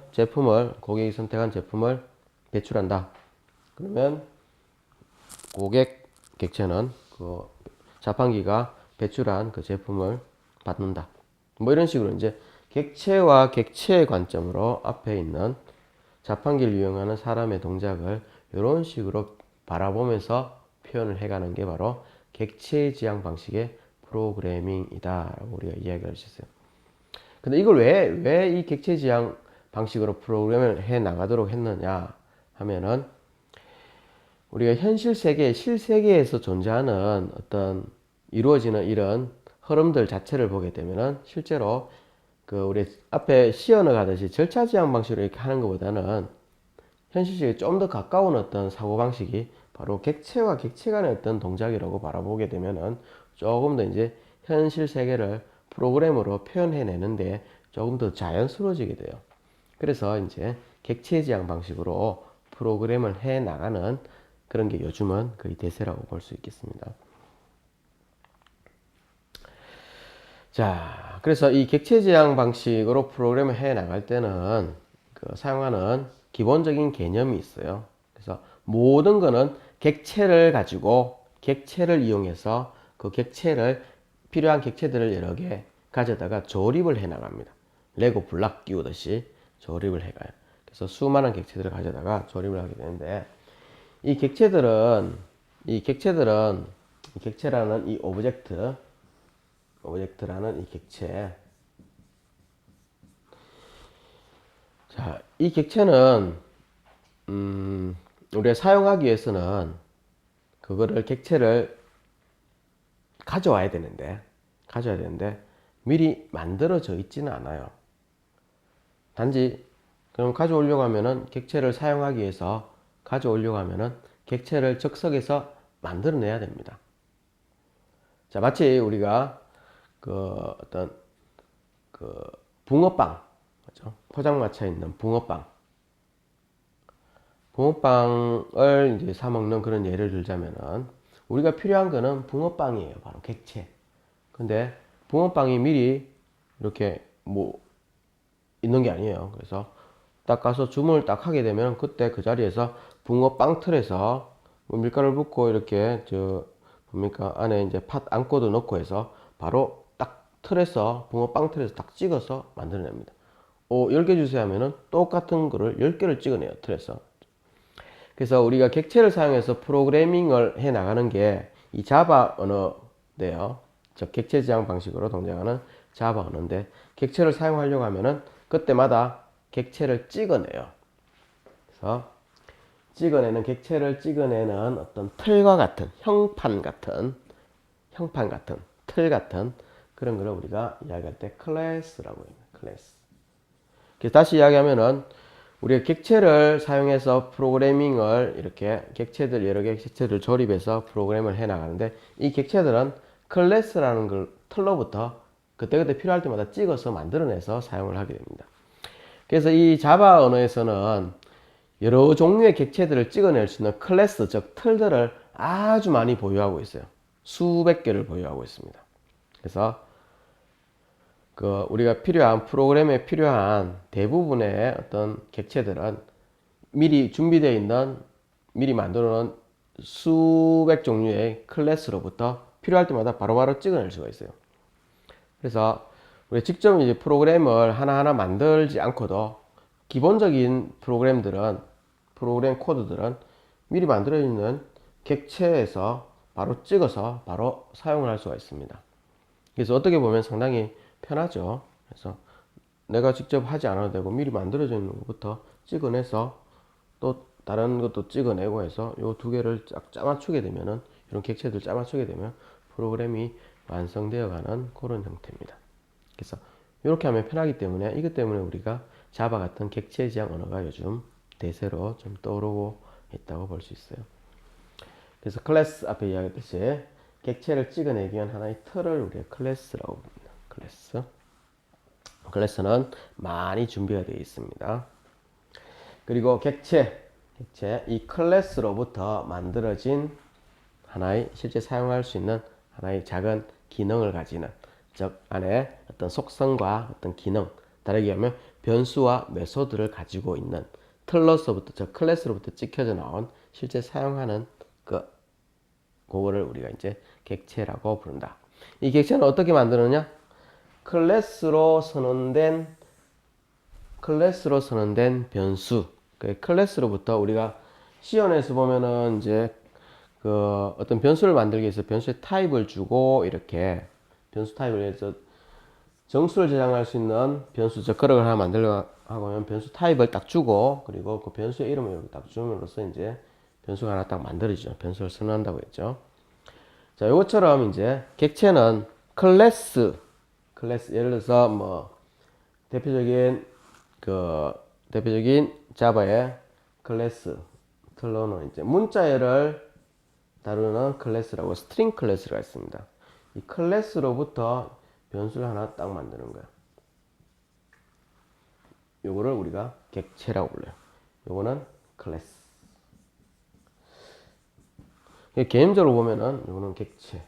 고객이 선택한 제품을 배출한다. 그러면 고객 객체는 그 자판기가 배출한 그 제품을 받는다. 뭐 이런 식으로 이제 객체와 객체의 관점으로 앞에 있는 자판기를 이용하는 사람의 동작을 이런 식으로 바라보면서 표현을 해가는 게 바로 객체 지향 방식의 프로그래밍이다라고 우리가 이야기할 수 있어요. 근데 이걸 왜 이 객체 지향 방식으로 프로그램을 해 나가도록 했느냐 하면은 우리가 현실 세계, 실세계에서 존재하는 어떤 이루어지는 이런 흐름들 자체를 보게 되면은 실제로 그 우리 앞에 시연을 가듯이 절차 지향 방식으로 이렇게 하는 것보다는 현실 세계에 좀 더 가까운 어떤 사고 방식이 바로 객체와 객체 간의 어떤 동작이라고 바라보게 되면은 조금 더 이제 현실 세계를 프로그램으로 표현해내는데 조금 더 자연스러워지게 돼요. 그래서 이제 객체 지향 방식으로 프로그램을 해 나가는 그런 게 요즘은 거의 대세라고 볼 수 있겠습니다. 자, 그래서 이 객체 지향 방식으로 프로그램을 해 나갈 때는 사용하는 기본적인 개념이 있어요. 그래서 모든 거는 객체를 이용해서 필요한 객체들을 여러 개 가져다가 조립을 해 나갑니다. 레고 블락 끼우듯이 조립을 해가요. 그래서 수많은 객체들을 가져다가 조립을 하게 되는데 이 객체들은 객체라는 이 오브젝트라는 이 객체. 자, 이 객체는 우리가 사용하기 위해서는 그거를 객체를 가져야 되는데 미리 만들어져 있지는 않아요. 단지 그럼 가져오려고 하면은 객체를 사용하기 위해서 가져오려고 하면은 객체를 즉석에서 만들어내야 됩니다. 자, 마치 우리가 어떤 붕어빵, 그렇죠? 포장마차에 있는 붕어빵을 이제 사 먹는 그런 예를 들자면은 우리가 필요한 거는 붕어빵이에요. 바로 객체. 근데 붕어빵이 미리 이렇게 뭐 있는 게 아니에요. 그래서 딱 가서 주문을 딱 하게 되면 그때 그 자리에서 붕어빵 틀에서 뭐 밀가루를 붓고 이렇게 뭡니까 안에 이제 팥 안고도 넣고 해서 바로 딱 붕어빵 틀에서 딱 찍어서 만들어냅니다. 10개 주세요 하면은 똑같은 거를 10개를 찍어내요, 틀에서. 그래서 우리가 객체를 사용해서 프로그래밍을 해 나가는 게 이 자바 언어인데요. 즉 객체 지향 방식으로 동작하는 자바 언어인데 객체를 사용하려고 하면은 그때마다 객체를 찍어내요. 그래서 객체를 찍어내는 어떤 틀과 같은 형판 같은 틀 같은 그런 거를 우리가 이야기할 때 클래스라고 합니다. 클래스. 그래서 다시 이야기하면은 우리가 객체를 사용해서 프로그래밍을 이렇게 여러 개의 객체들 조립해서 프로그램을 해 나가는데 이 객체들은 클래스라는 걸 틀로부터 그때그때 필요할 때마다 찍어서 만들어내서 사용을 하게 됩니다. 그래서 이 자바 언어에서는 여러 종류의 객체들을 찍어낼 수 있는 클래스, 즉 틀들을 아주 많이 보유하고 있어요. 수백 개를 보유하고 있습니다. 그래서 우리가 프로그램에 필요한 대부분의 어떤 객체들은 미리 준비되어 있는, 미리 만들어 놓은 수백 종류의 클래스로부터 필요할 때마다 바로바로 찍어낼 수가 있어요. 그래서 우리 직접 이제 프로그램을 하나하나 만들지 않고도 기본적인 프로그램 코드들은 미리 만들어 있는 객체에서 바로 찍어서 바로 사용을 할 수가 있습니다. 그래서 어떻게 보면 상당히 편하죠. 그래서 내가 직접 하지 않아도 되고 미리 만들어져 있는 것부터 찍어내서 또 다른 것도 찍어내고 해서 요 두 개를 쫙 짜맞추게 되면은, 이런 객체들 짜맞추게 되면 프로그램이 완성되어 가는 그런 형태입니다. 그래서 이렇게 하면 편하기 때문에, 이것 때문에 우리가 자바 같은 객체 지향 언어가 요즘 대세로 좀 떠오르고 있다고 볼 수 있어요. 그래서 클래스 앞에 이야기했듯이 객체를 찍어내기 위한 하나의 틀을 우리가 클래스라고 부릅니다. 클래스는 많이 준비가 되어 있습니다. 그리고 객체, 이 클래스로부터 만들어진 하나의 실제 사용할 수 있는 하나의 작은 기능을 가지는, 즉 안에 어떤 속성과 어떤 기능, 다르게 하면 변수와 메소드를 가지고 있는 틀로서부터, 즉 클래스로부터 찍혀져 나온 실제 사용하는 그거를 우리가 이제 객체라고 부른다. 이 객체는 어떻게 만드느냐? 클래스로 선언된 변수, 클래스로부터 우리가 C원에서 보면은 이제 그 어떤 변수를 만들기 위해서 변수의 타입을 주고, 이렇게 변수 타입을 해서 정수를 저장할 수 있는 변수 젓가락을 하나 만들려고 하면 변수 타입을 딱 주고, 그리고 그 변수의 이름을 이렇게 딱 줌으로써 이제 변수가 하나 딱 만들어지죠. 변수를 선언한다고 했죠. 자, 이것처럼 이제 객체는 클래스, 예를 들어서 뭐 대표적인 자바의 클래스 틀로는 이제 문자열을 다루는 클래스라고 스트링 클래스가 있습니다. 이 클래스로부터 변수를 하나 딱 만드는 거야. 요거를 우리가 객체라고 불러요. 요거는 클래스. 개념적으로 보면은 요거는 객체.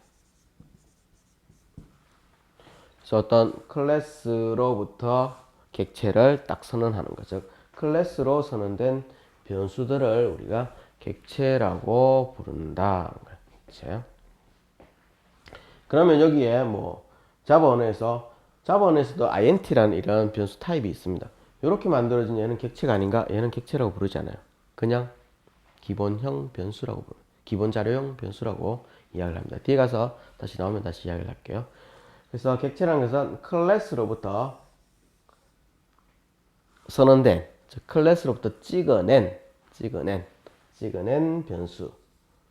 그래서 어떤 클래스로부터 객체를 딱 선언하는 거죠. 클래스로 선언된 변수들을 우리가 객체라고 부른다. 객체. 그러면 여기에 뭐 자바 언어에서도 int라는 이런 변수 타입이 있습니다. 이렇게 만들어진 얘는 객체가 아닌가? 얘는 객체라고 부르지 않아요. 그냥 기본형 변수라고 부르요. 기본 자료형 변수라고 이야기를 합니다. 뒤에 가서 다시 나오면 다시 이야기를 할게요. 그래서 객체라는 것은 클래스로부터 선언된, 즉 클래스로부터 찍어낸 변수를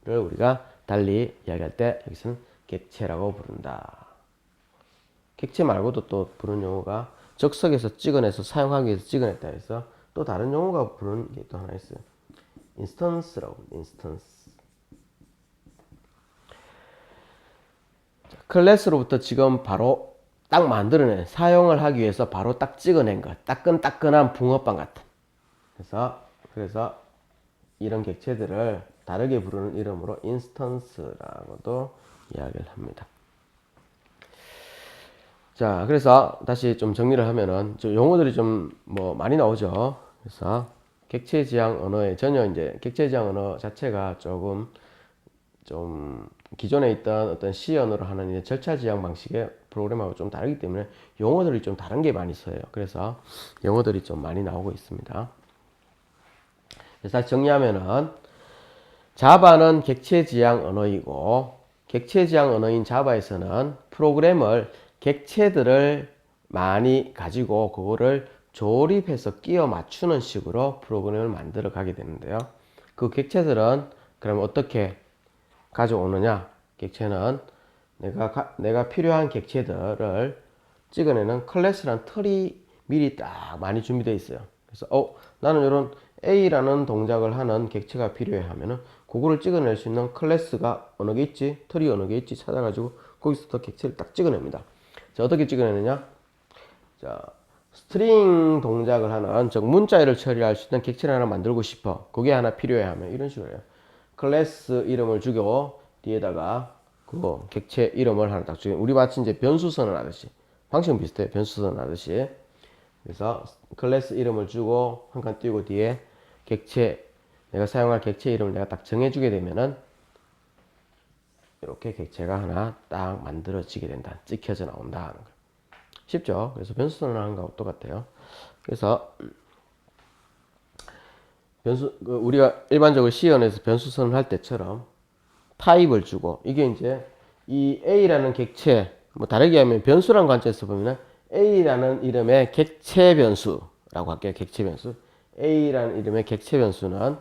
우리가 달리 이야기할 때 여기서는 객체라고 부른다. 객체 말고도 또 부르는 용어가 적석에서 찍어내서 사용하기 위해서 찍어냈다 해서 또 다른 용어가 부르는 게 또 하나 있어요. 인스턴스라고. 클래스로부터 지금 바로 딱 만들어낸, 사용을 하기 위해서 바로 딱 찍어낸 것, 따끈따끈한 붕어빵 같은. 그래서 이런 객체들을 다르게 부르는 이름으로 인스턴스라고도 이야기를 합니다. 자, 그래서 다시 좀 정리를 하면은 용어들이 좀 뭐 많이 나오죠. 그래서 객체 지향 언어에 전혀 이제 객체 지향 언어 자체가 조금 좀 기존에 있던 어떤 C 언어로 하는 이제 절차 지향 방식의 프로그램하고 좀 다르기 때문에 용어들이 좀 다른 게 많이 있어요. 그래서 용어들이 좀 많이 나오고 있습니다. 그래서 다시 정리하면은 자바는 객체 지향 언어이고, 객체 지향 언어인 자바에서는 프로그램을 객체들을 많이 가지고 그거를 조립해서 끼워 맞추는 식으로 프로그램을 만들어 가게 되는데요. 그 객체들은 그럼 어떻게 가져오느냐? 객체는 내가 필요한 객체들을 찍어내는 클래스라는 틀이 미리 딱 많이 준비되어 있어요. 그래서 나는 이런 A라는 동작을 하는 객체가 필요해 하면은 그거를 찍어낼 수 있는 클래스가 어느 게 있지? 틀이 어느 게 있지? 찾아가지고 거기서부터 객체를 딱 찍어냅니다. 자, 어떻게 찍어내느냐? 자, 스트링 동작을 하는, 즉 문자열을 처리할 수 있는 객체를 하나 만들고 싶어. 그게 하나 필요해 하면 이런 식으로 해요. 클래스 이름을 주고 뒤에다가 그거 객체 이름을 하나 딱 주고, 우리 마치 이제 변수 선언하듯이, 방식은 비슷해요. 변수 선언하듯이. 그래서 클래스 이름을 주고 한 칸 띄우고 뒤에 객체, 내가 사용할 객체 이름을 내가 딱 정해주게 되면은 이렇게 객체가 하나 딱 만들어지게 된다. 찍혀져 나온다 하는 거예요. 쉽죠? 그래서 변수 선언하는 거하고 똑같아요. 그래서 우리가 일반적으로 C원에서 변수 선언할 때처럼 타입을 주고, 이게 이제 이 A라는 객체, 뭐 다르게 하면 변수란 관점에서 보면은 A라는 이름의 객체 변수라고 할게요. 객체 변수. A라는 이름의 객체 변수는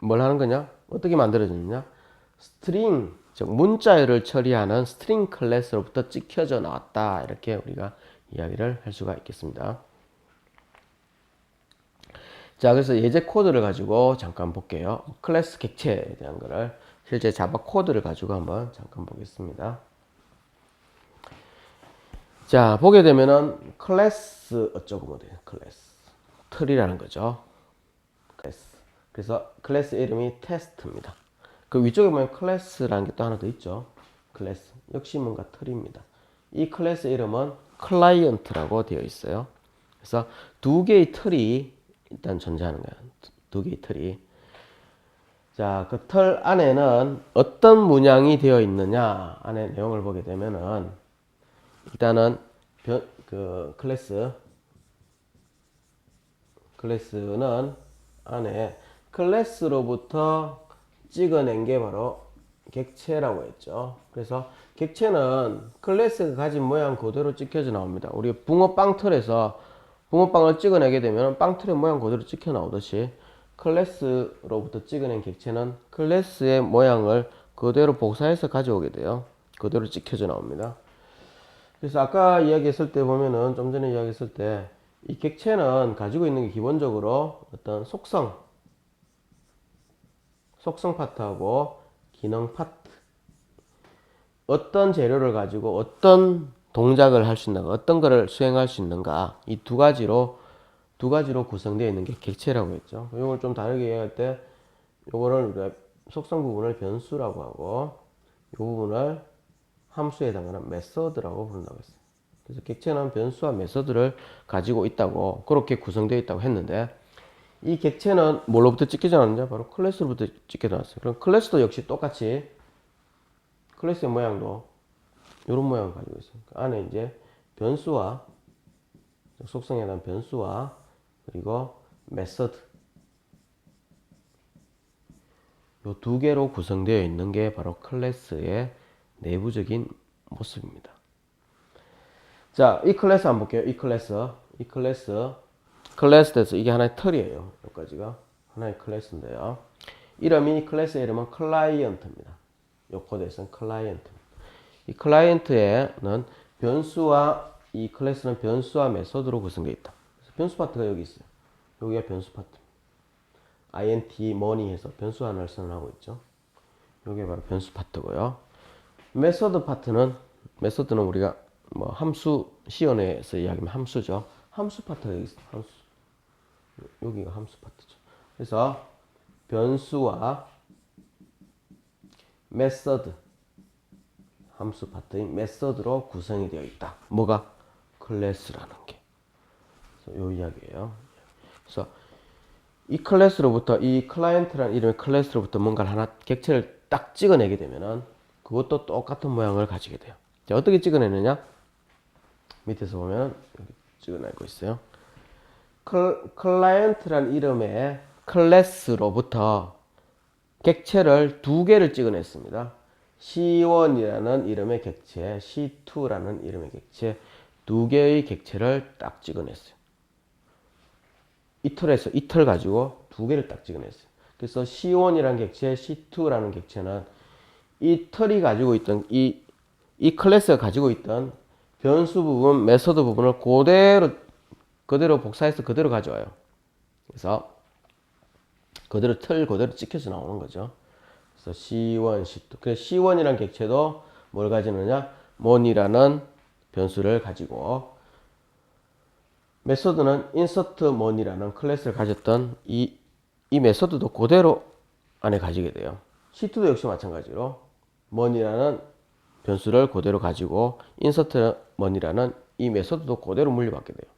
뭘 하는 거냐? 어떻게 만들어지느냐? 스트링, 즉 문자열을 처리하는 스트링 클래스로부터 찍혀져 나왔다. 이렇게 우리가 이야기를 할 수가 있겠습니다. 자, 그래서 예제 코드를 가지고 잠깐 볼게요. 클래스 객체에 대한 거를 실제 자바 코드를 가지고 한번 잠깐 보겠습니다. 자, 보게 되면은 클래스 어쩌고 뭐 돼요. 클래스 틀이라는 거죠. 클래스. 그래서 클래스 이름이 테스트입니다. 그 위쪽에 보면 클래스라는 게 또 하나 더 있죠. 클래스. 역시 뭔가 틀입니다. 이 클래스 이름은 클라이언트라고 되어 있어요. 그래서 두 개의 틀이 일단 존재하는 거예요. 두 개의 틀이. 자, 그 틀 안에는 어떤 문양이 되어 있느냐 안에 내용을 보게 되면은 일단은 그 클래스는 안에 클래스로부터 찍어낸 게 바로 객체라고 했죠. 그래서 객체는 클래스가 가진 모양 그대로 찍혀져 나옵니다. 우리 붕어빵 틀에서 붕어빵을 찍어내게 되면 빵 틀의 모양 그대로 찍혀 나오듯이 클래스로부터 찍어낸 객체는 클래스의 모양을 그대로 복사해서 가져오게 돼요. 그대로 찍혀져 나옵니다. 그래서 아까 이야기했을 때 보면은 좀 전에 이야기했을 때 이 객체는 가지고 있는 게 기본적으로 어떤 속성 파트하고 기능 파트, 어떤 재료를 가지고 어떤 동작을 할 수 있는가, 어떤 거를 수행할 수 있는가, 이 두 가지로 구성되어 있는 게 객체라고 했죠. 이걸 좀 다르게 이야기할 때 요거를 우리가 속성 부분을 변수라고 하고 이 부분을 함수에 해당하는 메서드라고 부른다고 했어요. 그래서 객체는 변수와 메서드를 가지고 있다고, 그렇게 구성되어 있다고 했는데, 이 객체는 뭘로부터 찍혀져 나왔느냐? 바로 클래스로부터 찍혀져 나왔어요. 그럼 클래스도 역시 똑같이 클래스의 모양도 이런 모양을 가지고 있어요. 그 안에 이제 변수와 속성에 대한 변수와 그리고 메서드 이 두 개로 구성되어 있는 게 바로 클래스의 내부적인 모습입니다. 자, 이 클래스 한번 볼게요. 이 클래스에서 이게 하나의 틀이에요. 여기까지가 하나의 클래스인데요. 클래스의 이름은 클라이언트입니다. 이 코드에서는 클라이언트입니다. 이 클라이언트에는 이 클래스는 변수와 메서드로 구성되어 있다. 그래서 변수 파트가 여기 있어요. 여기가 변수 파트입니다. int money 해서 변수 하나를 선언하고 있죠. 이게 바로 변수 파트고요. 메서드는 우리가 뭐 함수 C원에서 이야기하면 함수죠. 함수 파트가 여기 있어요. 함수. 여기가 함수 파트죠. 그래서 변수와 메서드, 함수 파트인 메서드로 구성이 되어 있다. 뭐가? 클래스라는 게. 그래서 요 이야기예요. 그래서 이 클래스로부터, 이 클라이언트라는 이름의 클래스로부터 뭔가를 하나 객체를 딱 찍어내게 되면은 그것도 똑같은 모양을 가지게 돼요. 자, 어떻게 찍어내느냐? 밑에서 보면 여기 찍어내고 있어요. 클라이언트라는 이름의 클래스로부터 객체를 두 개를 찍어냈습니다. C1이라는 이름의 객체, C2라는 이름의 객체, 두 개의 객체를 딱 찍어냈어요. 이 틀 가지고 두 개를 딱 찍어냈어요. 그래서 C1이라는 객체, C2라는 객체는 이 틀이 가지고 있던 이 클래스가 가지고 있던 변수 부분, 메서드 부분을 그대로 복사해서 그대로 가져와요. 그래서 틀 그대로 찍혀서 나오는 거죠. 그래서 C1, C2. 그래서 C1이라는 객체도 뭘 가지느냐? mon이라는 변수를 가지고, 메서드는 insert mon이라는 클래스를 가졌던 이 메서드도 그대로 안에 가지게 돼요. C2도 역시 마찬가지로 mon이라는 변수를 그대로 가지고 insert mon이라는 이 메서드도 그대로 물려받게 돼요.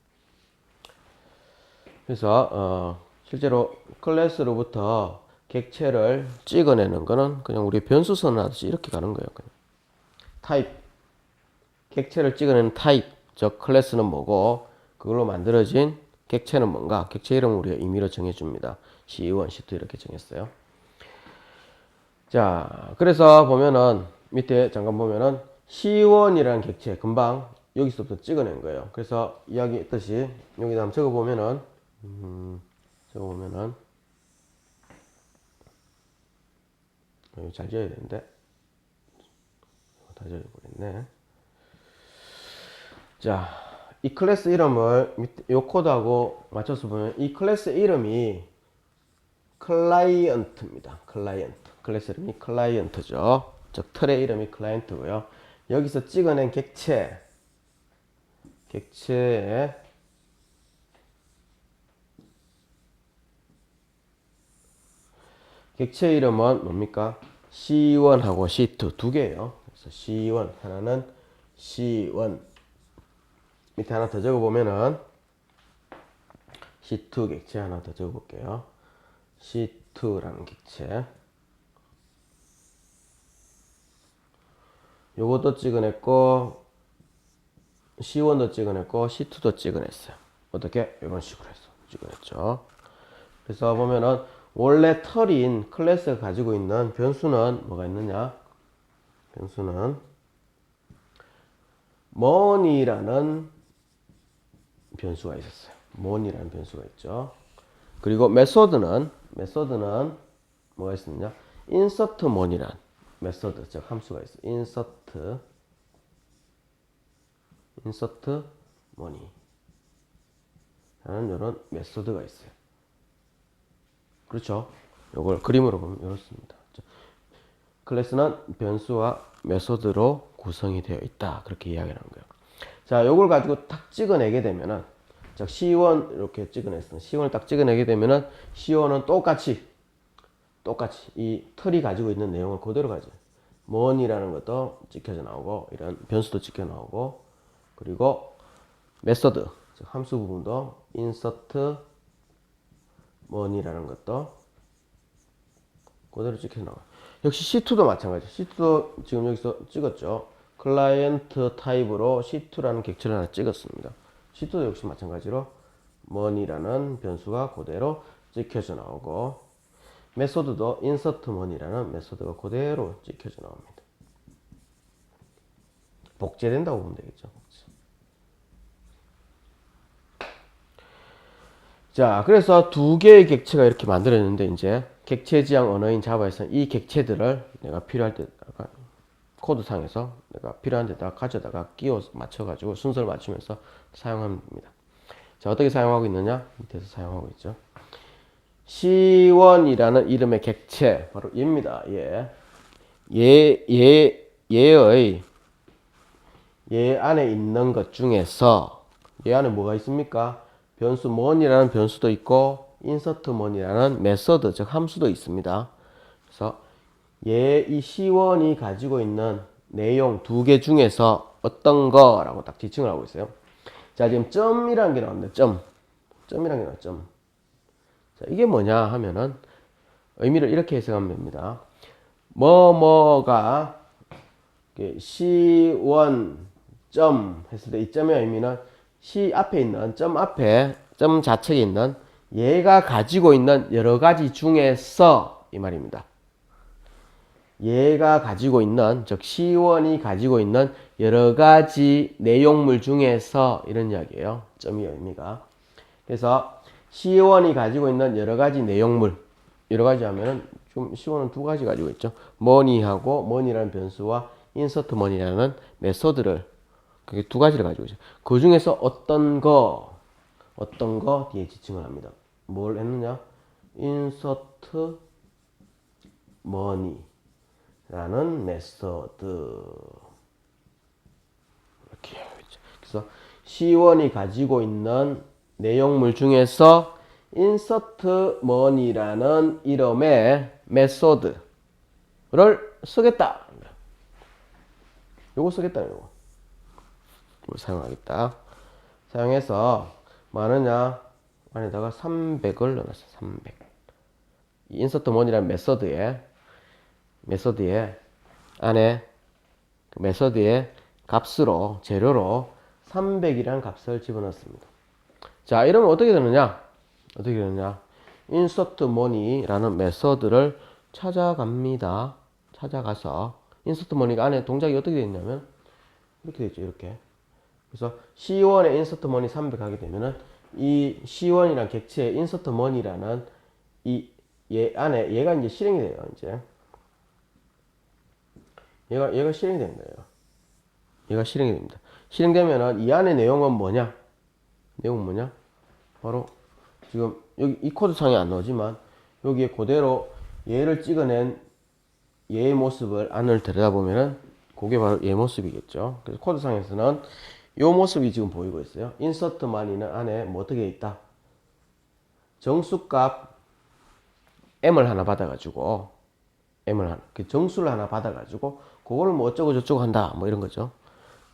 그래서 실제로 클래스로부터 객체를 찍어내는 거는 그냥 우리 변수 선언하듯이 이렇게 가는 거예요. 그냥. 타입, 객체를 찍어내는 타입, 즉 클래스는 뭐고 그걸로 만들어진 객체는 뭔가? 객체 이름을 우리가 임의로 정해줍니다. C1, C2 이렇게 정했어요. 자, 그래서 보면은 밑에 잠깐 보면은 C1이라는 객체 금방 여기서부터 찍어낸 거예요. 그래서 이야기했듯이 여기다 한번 적어보면은 적어보면은 여기 잘 지어야 되는데 다 지어버렸네. 자, 이 클래스 이름을 요 코드하고 맞춰서 보면 이 클래스 이름이 클라이언트입니다. 클라이언트. 클래스 이름이 클라이언트죠. 즉 틀의 이름이 클라이언트고요. 여기서 찍어낸 객체의 객체 이름은 뭡니까? C1하고 C2 두 개예요. 그래서 C1 하나는 C1 밑에 하나 더 적어보면은 C2 객체 하나 더 적어볼게요. C2라는 객체. 요것도 찍어냈고 C1도 찍어냈고 C2도 찍어냈어요. 어떻게? 이런 식으로 해서 찍어냈죠. 그래서 보면은 원래 털인 클래스가 가지고 있는 변수는 뭐가 있느냐? 변수는 money라는 변수가 있었어요. money라는 변수가 있죠. 그리고 메소드는 뭐가 있었느냐? insert money라는 메소드, 즉 함수가 있어요. insert money 라는 이런 메소드가 있어요. 그렇죠? 이걸 그림으로 보면 이렇습니다. 클래스는 변수와 메소드로 구성이 되어 있다. 그렇게 이야기를 한 거예요. 자, 요걸 가지고 딱 찍어내게 되면은, 자, C1 이렇게 찍어냈어. C1을 딱 찍어내게 되면은, C1은 똑같이 이 틀이 가지고 있는 내용을 그대로 가져요. mon이라는 것도 찍혀져 나오고, 이런 변수도 찍혀 나오고, 그리고 메소드, 즉 함수 부분도 insert money라는 것도 그대로 찍혀 나와요. 역시 C2도 마찬가지. C2도 지금 여기서 찍었죠. 클라이언트 타입으로 C2라는 객체를 하나 찍었습니다. C2도 역시 마찬가지로 money라는 변수가 그대로 찍혀져 나오고, 메소드도 insert money라는 메소드가 그대로 찍혀져 나옵니다. 복제된다고 보면 되겠죠. 자, 그래서 두 개의 객체가 이렇게 만들어졌는데, 이제 객체 지향 언어인 자바에서는 이 객체들을 내가 필요할 때 코드상에서 내가 필요한 데다가 가져다가 끼워 맞춰가지고 순서를 맞추면서 사용합니다. 자, 어떻게 사용하고 있느냐? 밑에서 사용하고 있죠. C1이라는 이름의 객체, 바로 얘입니다. 얘 안에 있는 것 중에서 얘 안에 뭐가 있습니까? 변수 mon이라는 변수도 있고 insert mon이라는 메서드, 즉 함수도 있습니다. 그래서 이 C1이 가지고 있는 내용 두 개 중에서 어떤 거라고 딱 지칭을 하고 있어요. 자, 지금 점이라는 게 나왔는데 점이라는 게 나왔죠. 점. 자, 이게 뭐냐 하면은 의미를 이렇게 해석하면 됩니다. 뭐가 C1 점 했을 때 이 점의 의미는 C 앞에 있는 점 자체에 있는 얘가 가지고 있는 여러 가지 중에서 이 말입니다. 얘가 가지고 있는, 즉 C1이 가지고 있는 여러 가지 내용물 중에서 이런 이야기예요. 점의 의미가. 그래서 C1이 가지고 있는 여러 가지 내용물, 여러 가지 하면은 좀 C1은 두 가지 가지고 있죠. money하고 money라는 변수와 insert money라는 메소드를, 그게 두 가지를 가지고 있어요. 그 중에서 어떤 거 뒤에 지칭을 합니다. 뭘 했느냐? insert money 라는 메소드. 이렇게 있죠. 그래서 C1이 가지고 있는 내용물 중에서 insert money라는 이름의 메소드를 쓰겠다. 요거 쓰겠다. 요거 사용하겠다. 사용해서 뭐 하느냐? 안에다가 300을 넣어놨어. 300. 이 insert money라는 메소드에 안에 그 메소드의 값으로 재료로 300이라는 값을 집어넣습니다. 자, 이러면 어떻게 되느냐? 어떻게 되느냐? insert money라는 메서드를 찾아갑니다. 찾아가서 insert money가 안에 동작이 어떻게 되어 있냐면 이렇게 되어 있죠. 이렇게. 그래서 C1에 insert money 300 하게 되면은 이 C1이란 객체에 insert money라는 얘 안에 얘가 이제 실행이 돼요. 이제 얘가 실행이 되는 거예요. 얘가 실행이 됩니다. 실행되면은 이 안에 내용은 뭐냐? 내용은 뭐냐? 바로 지금 여기 이 코드상에 안 나오지만 여기에 그대로 얘를 찍어낸 얘의 모습을 안을 들여다보면은 그게 바로 얘 모습이겠죠. 그래서 코드상에서는 이 모습이 지금 보이고 있어요. insert money는 안에 뭐 어떻게 있다? 정수값 m을 하나 받아가지고 m을 하나 그 정수를 하나 받아가지고 그거를 뭐 어쩌고 저쩌고 한다 뭐 이런 거죠.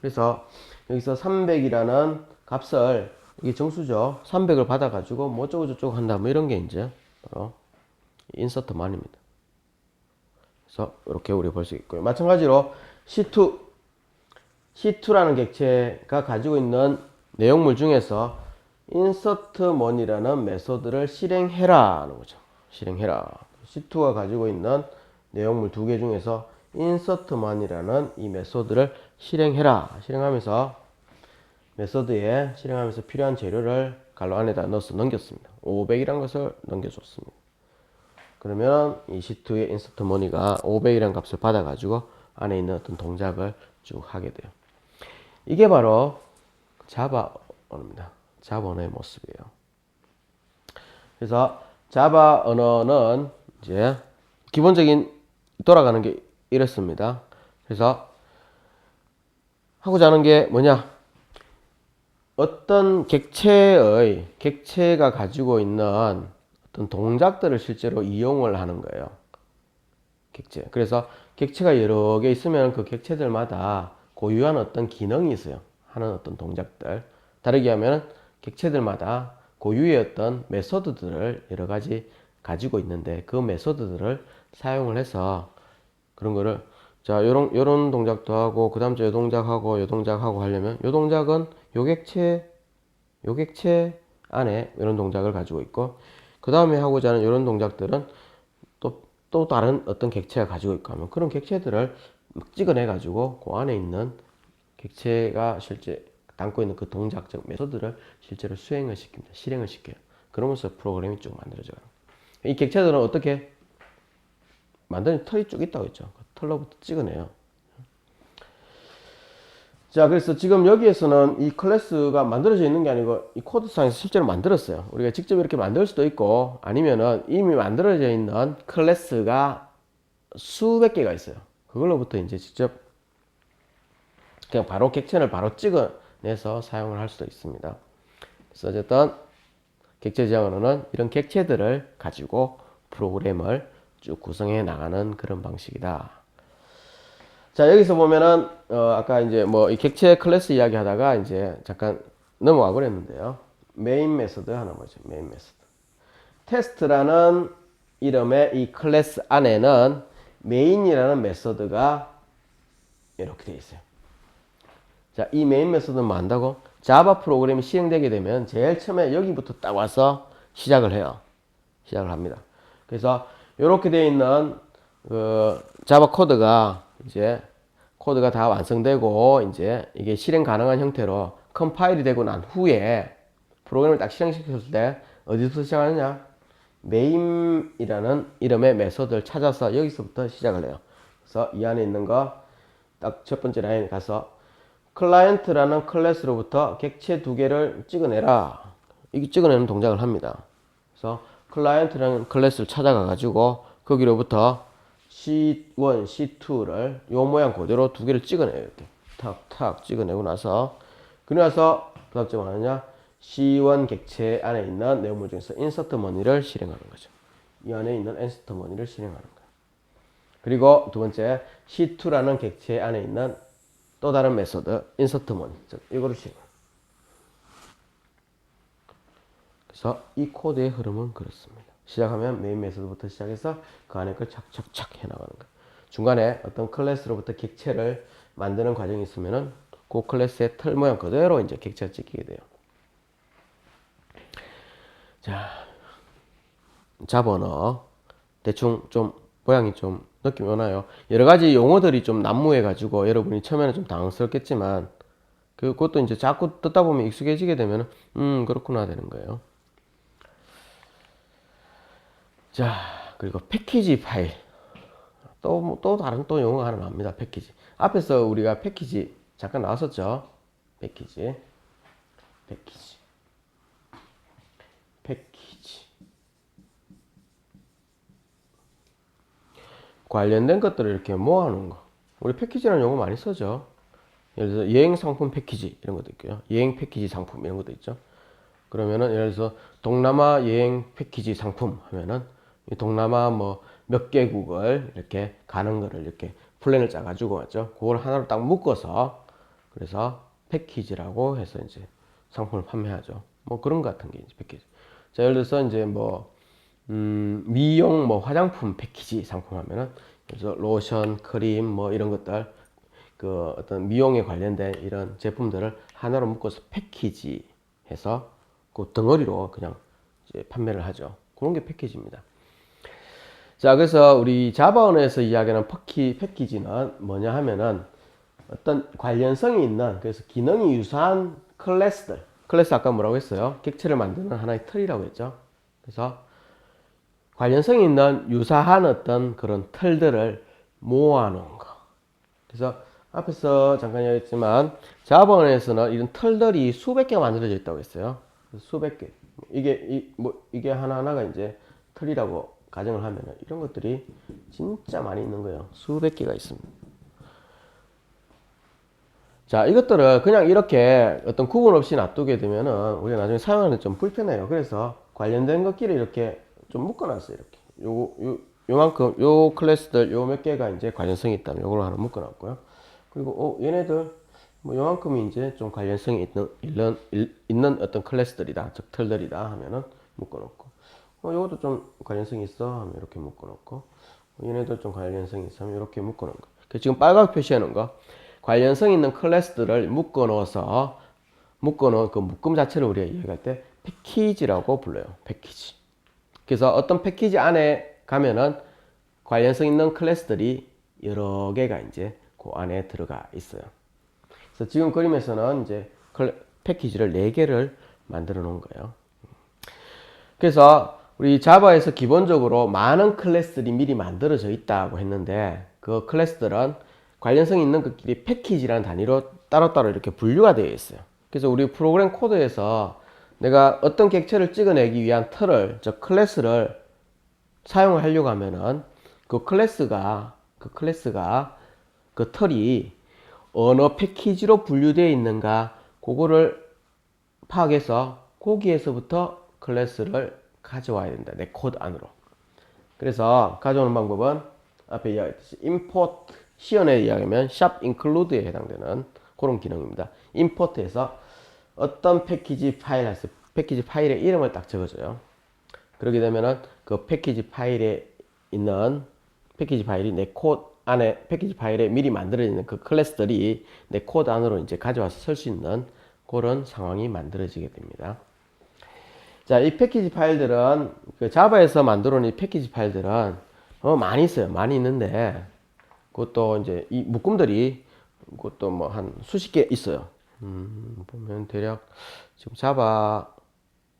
그래서 여기서 300이라는 값을 이게 정수죠. 300을 받아가지고 뭐 어쩌고 저쩌고 한다 뭐 이런 게 이제 바로 insert money입니다. 그래서 이렇게 우리 볼 수 있고요. 마찬가지로 C2라는 객체가 가지고 있는 내용물 중에서 insert money라는 메소드를 실행해라 하는 거죠. 실행해라. C2가 가지고 있는 내용물 두 개 중에서 insert money라는 이 메소드를 실행해라. 실행하면서 메소드에 실행하면서 필요한 재료를 괄호 안에다 넣어서 넘겼습니다. 500이라는 것을 넘겨줬습니다. 그러면 이 C2의 insert money가 500이라는 값을 받아가지고 안에 있는 어떤 동작을 쭉 하게 돼요. 이게 바로 자바 언어입니다. 자바 언어의 모습이에요. 그래서 자바 언어는 이제 기본적인 돌아가는 게 이렇습니다. 그래서 하고자 하는 게 뭐냐? 어떤 객체가 가지고 있는 어떤 동작들을 실제로 이용을 하는 거예요. 객체. 그래서 객체가 여러 개 있으면 그 객체들마다 고유한 어떤 기능이 있어요. 하는 어떤 동작들. 다르게 하면 객체들마다 고유의 어떤 메소드들을 여러 가지 가지고 있는데 그 메소드들을 사용을 해서 그런 거를 자, 요런 동작도 하고 그다음 요 동작하고 요 동작하고 하려면 요 동작은 요 객체 안에 이런 동작을 가지고 있고 그다음에 하고자 하는 이런 동작들은 또 다른 어떤 객체가 가지고 있고 하면 그런 객체들을 찍어내 가지고 그 안에 있는 객체가 실제 담고 있는 그 동작적 메소드를 실제로 수행을 시킵니다. 실행을 시켜요. 그러면서 프로그램이 쭉 만들어져요. 이 객체들은 어떻게 만드는 털이 쭉 있다고 했죠. 그 털로부터 찍어내요. 자, 그래서 지금 여기에서는 이 클래스가 만들어져 있는 게 아니고 이 코드상에서 실제로 만들었어요. 우리가 직접 이렇게 만들 수도 있고 아니면은 이미 만들어져 있는 클래스가 수백 개가 있어요. 그걸로부터 이제 직접 그냥 바로 객체를 바로 찍어내서 사용을 할 수도 있습니다. 그래서 어쨌든 객체 지향 언어는 이런 객체들을 가지고 프로그램을 쭉 구성해 나가는 그런 방식이다. 자, 여기서 보면은 아까 이제 뭐 이 객체 클래스 이야기 하다가 이제 잠깐 넘어가 버렸는데요. 메인 메소드 하나 보죠. 메인 메소드. 테스트라는 이름의 이 클래스 안에는 메인이라는 메소드가 이렇게 되어 있어요. 자, 이 메인 메소드는 뭐 한다고? 자바 프로그램이 실행되게 되면 제일 처음에 여기부터 딱 와서 시작을 해요. 시작을 합니다. 그래서 이렇게 되어 있는 그 자바 코드가 이제 코드가 다 완성되고 이제 이게 실행 가능한 형태로 컴파일이 되고 난 후에 프로그램을 딱 실행시켰을 때 어디서 시작하느냐? 메인이라는 이름의 메소드를 찾아서 여기서부터 시작을 해요. 그래서 이 안에 있는 거 딱 첫 번째 라인에 가서 클라이언트라는 클래스로부터 객체 두 개를 찍어내라. 이게 찍어내는 동작을 합니다. 그래서 클라이언트라는 클래스를 찾아가 가지고 거기로부터 C1, C2를 요 모양 그대로 두 개를 찍어내요. 이렇게 탁탁 찍어내고 나서 그래서 그 다음 뭐 하느냐? C1 객체 안에 있는 내용물 중에서 insert money를 실행하는 거죠. 이 안에 있는 insert money를 실행하는 거예요. 그리고 두 번째 C2라는 객체 안에 있는 또 다른 메소드 insert money 즉 이거를 실행해요. 그래서 이 코드의 흐름은 그렇습니다. 시작하면 메인 메소드부터 시작해서 그 안에 걸 착착착 해나가는 거예요. 중간에 어떤 클래스로부터 객체를 만드는 과정이 있으면은 그 클래스의 틀 모양 그대로 이제 객체가 찍히게 돼요. 자, 자바 언어 대충 좀 모양이 좀 느낌이 오나요? 여러 가지 용어들이 좀 난무해 가지고 여러분이 처음에는 좀 당황스럽겠지만 그것도 이제 자꾸 듣다 보면 익숙해지게 되면 그렇구나 되는 거예요. 자, 그리고 패키지 파일. 또 다른 또 용어가 하나 나옵니다. 패키지. 앞에서 우리가 패키지 잠깐 나왔었죠. 패키지. 패키지. 패키지. 관련된 것들을 이렇게 모아놓은 거. 우리 패키지라는 용어 많이 쓰죠. 예를 들어서 여행 상품 패키지 이런 것도 있고요. 여행 패키지 상품 이런 것도 있죠. 그러면은 예를 들어서 동남아 여행 패키지 상품 하면은 이 동남아 뭐 몇 개국을 이렇게 가는 거를 이렇게 플랜을 짜가지고 왔죠. 그걸 하나로 딱 묶어서 그래서 패키지라고 해서 이제 상품을 판매하죠. 뭐 그런 것 같은 게 이제 패키지. 자, 예를 들어서 이제 뭐 미용 뭐 화장품 패키지 상품 하면은 그래서 로션, 크림 뭐 이런 것들 그 어떤 미용에 관련된 이런 제품들을 하나로 묶어서 패키지 해서 그 덩어리로 그냥 이제 판매를 하죠. 그런 게 패키지입니다. 자, 그래서 우리 자바 언어에서 이야기하는 패키지는 뭐냐 하면은 어떤 관련성이 있는 그래서 기능이 유사한 클래스들. 클래스 아까 뭐라고 했어요? 객체를 만드는 하나의 틀이라고 했죠. 그래서 관련성이 있는 유사한 어떤 그런 틀들을 모아놓은 거. 그래서 앞에서 잠깐 얘기했지만 자바 언어에서는 이런 틀들이 수백 개가 만들어져 있다고 했어요. 수백 개. 이게 하나하나가 이제 틀이라고 가정을 하면 이런 것들이 진짜 많이 있는 거예요. 수백 개가 있습니다. 자, 이것들을 그냥 이렇게 어떤 구분 없이 놔두게 되면은 우리가 나중에 사용하는 좀 불편해요. 그래서 관련된 것끼리 이렇게 좀 묶어놨어요. 이렇게 요만큼 요 클래스들 요 몇 개가 이제 관련성이 있다면 요걸 하나 묶어놨고요. 그리고 얘네들 뭐 요만큼이 이제 좀 관련성이 있는 어떤 클래스들이다, 즉 틀들이다 하면은 묶어놓고 요것도 좀 관련성이 있어 하면 이렇게 묶어놓고 얘네들 좀 관련성이 있어 하면 이렇게 묶어놓은 거. 지금 빨갛게 표시하는 거 관련성 있는 클래스들을 묶어놓은 그 묶음 자체를 우리가 이야기할 때 패키지라고 불러요. 패키지. 그래서 어떤 패키지 안에 가면은 관련성 있는 클래스들이 여러 개가 이제 그 안에 들어가 있어요. 그래서 지금 그림에서는 이제 패키지를 4개를 만들어 놓은 거예요. 그래서 우리 자바에서 기본적으로 많은 클래스들이 미리 만들어져 있다고 했는데 그 클래스들은 관련성 있는 것끼리 패키지라는 단위로 따로따로 이렇게 분류가 되어 있어요. 그래서 우리 프로그램 코드에서 내가 어떤 객체를 찍어내기 위한 틀을, 즉 클래스를 사용을 하려고 하면은 그 클래스가 그 틀이 어느 패키지로 분류되어 있는가 그거를 파악해서 거기에서부터 클래스를 가져와야 된다. 내 코드 안으로. 그래서 가져오는 방법은 앞에 이야기했듯이 import 시연에 이야기하면 shop include에 해당되는 그런 기능입니다. import에서 어떤 패키지 파일의 이름을 딱 적어줘요. 그렇게 되면은 그 패키지 파일에 있는 패키지 파일이 내 코드 안에 패키지 파일에 미리 만들어져 있는 그 클래스들이 내 코드 안으로 이제 가져와서 쓸 수 있는 그런 상황이 만들어지게 됩니다. 자, 이 패키지 파일들은 그 자바에서 만들어 놓은 이 패키지 파일들은 많이 있어요. 많이 있는데 그것도 이제 이 묶음들이 그것도 뭐 한 수십 개 있어요. 보면 대략 지금 자바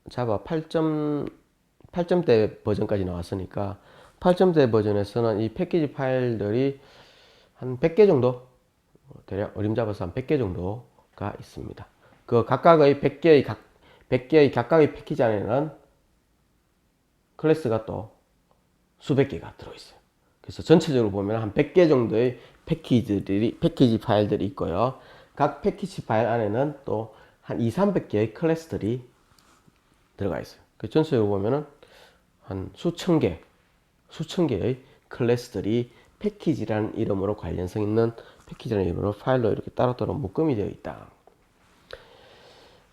8점대 버전까지 나왔으니까 8점대 버전에서는 이 패키지 파일들이 한 100개 정도 대략 어림잡아서 한 100개 정도가 있습니다. 그 각각의 100개의 각각의 패키지 안에는 클래스가 또 수백 개가 들어있어요. 그래서 전체적으로 보면 한 100개 정도의 패키지 파일들이 있고요. 각 패키지 파일 안에는 또 한 2, 300개의 클래스들이 들어가 있어요. 그 전체적으로 보면은 한 수천 개의 클래스들이 패키지라는 이름으로 관련성 있는 패키지라는 이름으로 파일로 이렇게 따로따로 묶음이 되어 있다.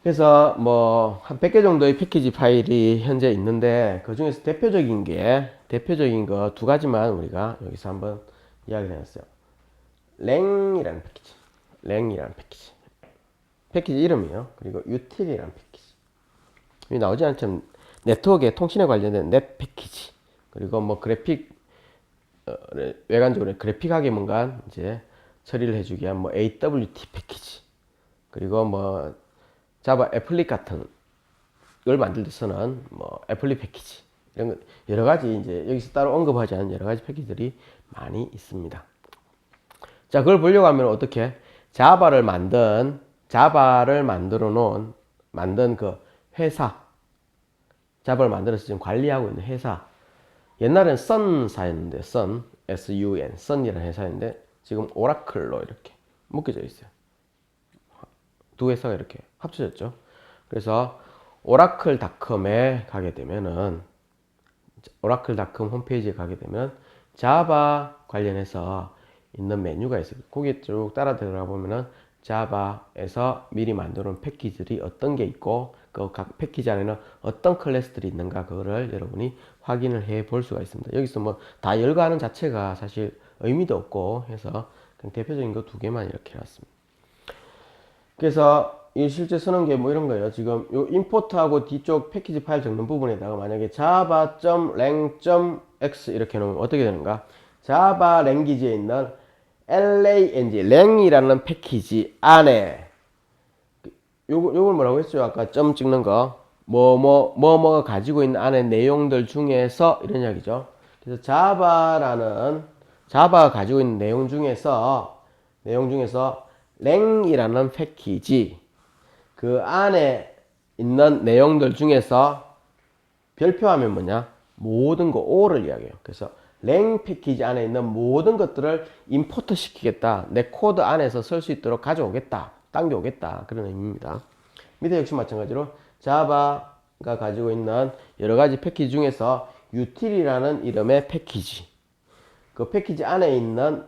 그래서 뭐 한 100개 정도의 패키지 파일이 현재 있는데 그 중에서 대표적인 거 두 가지만 우리가 여기서 한번 이야기를 해놨어요. 랭이라는 패키지 이름이에요. 그리고 util이라는 패키지. 여기 나오지 않지만 네트워크에 통신에 관련된 넷 패키지 그리고 뭐 그래픽 외관적으로 그래픽하게 뭔가 이제 처리를 해주기 위한 뭐 AWT 패키지 그리고 뭐 자바 애플릭 같은 걸 만들 때 쓰는 뭐 애플릭 패키지 이런 거 여러 가지 이제 여기서 따로 언급하지 않은 여러 가지 패키지들이 많이 있습니다. 자, 그걸 보려고 하면 어떻게 자바를 만들어 놓은 만든 그 회사 자바를 만들어서 지금 관리하고 있는 회사 옛날엔 선사였는데 sun sun이라는 회사인데 지금 오라클로 이렇게 묶여져 있어요. 두 회사가 이렇게 합쳐졌죠. 그래서 오라클닷컴에 가게 되면은 오라클닷컴 홈페이지에 가게 되면 자바 관련해서 있는 메뉴가 있어요. 거기 쭉 따라 들어가 보면은 자바에서 미리 만들어 놓은 패키지들이 어떤 게 있고 그 각 패키지 안에는 어떤 클래스들이 있는가 그거를 여러분이 확인을 해 볼 수가 있습니다. 여기서 뭐 다 열거하는 자체가 사실 의미도 없고 해서 그냥 대표적인 거 두 개만 이렇게 해놨습니다. 그래서 이 실제 쓰는 게 뭐 이런 거예요. 지금 요 임포트하고 뒤쪽 패키지 파일 적는 부분에다가 만약에 java.lang.x 이렇게 놓으면 어떻게 되는가? 자바 랭귀지에 있는 lang 패키지 안에 요걸 뭐라고 했죠? 아까 점 찍는 거. 뭐가 가지고 있는 안에 내용들 중에서 이런 이야기죠. 그래서 자바가 가지고 있는 내용 중에서 lang이라는 패키지 그 안에 있는 내용들 중에서 별표하면 뭐냐? 모든 거 all을 이야기해요. 그래서 lang 패키지 안에 있는 모든 것들을 임포트 시키겠다. 내 코드 안에서 쓸 수 있도록 가져오겠다. 당겨오겠다. 그런 의미입니다. 밑에 역시 마찬가지로 자바가 가지고 있는 여러 가지 패키지 중에서 util이라는 이름의 패키지. 그 패키지 안에 있는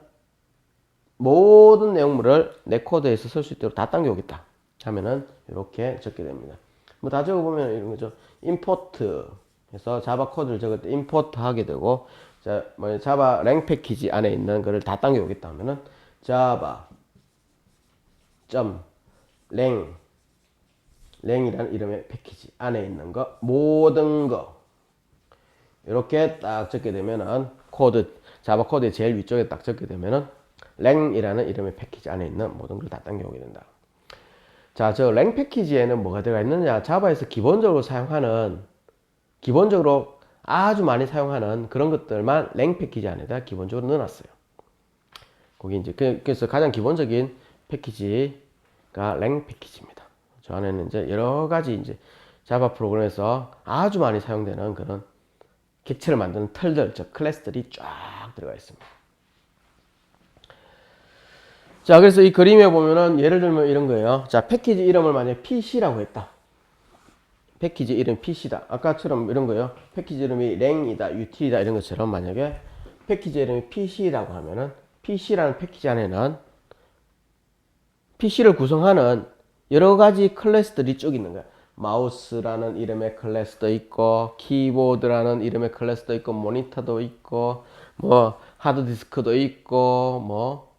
모든 내용물을 내 코드에서 쓸 수 있도록 다 당겨오겠다. 하면은 이렇게 적게 됩니다. 뭐 다 적어보면 이런 거죠. 임포트 해서 자바 코드를 적을 때 임포트 하게 되고 자바 랭 패키지 안에 있는 거를 다 당겨오겠다 하면은 자바 랭이라는 이름의 패키지 안에 있는 거 모든 거 이렇게 딱 적게 되면은 자바 코드의 제일 위쪽에 딱 적게 되면은 랭이라는 이름의 패키지 안에 있는 모든 걸 다 당겨오게 된다. 자, 저 랭 패키지에는 뭐가 들어가 있느냐? 자바에서 기본적으로 아주 많이 사용하는 그런 것들만 랭 패키지 안에다 기본적으로 넣어놨어요. 거기 이제 그래서 가장 기본적인 패키지가 랭 패키지입니다. 저 안에는 이제 여러 가지 이제 자바 프로그램에서 아주 많이 사용되는 그런 객체를 만드는 틀들, 즉 클래스들이 쫙 들어가 있습니다. 자, 그래서 이 그림에 보면은 예를 들면 이런 거예요. 자, 패키지 이름을 만약에 PC라고 했다. 패키지 이름 PC다. 아까처럼 이런 거예요. 패키지 이름이 랭이다, util이다 이런 것처럼 만약에 패키지 이름이 PC라고 하면은 PC라는 패키지 안에는 PC를 구성하는 여러 가지 클래스들이 쭉 있는 거야. 마우스라는 이름의 클래스도 있고, 키보드라는 이름의 클래스도 있고, 모니터도 있고, 뭐 하드디스크도 있고, 뭐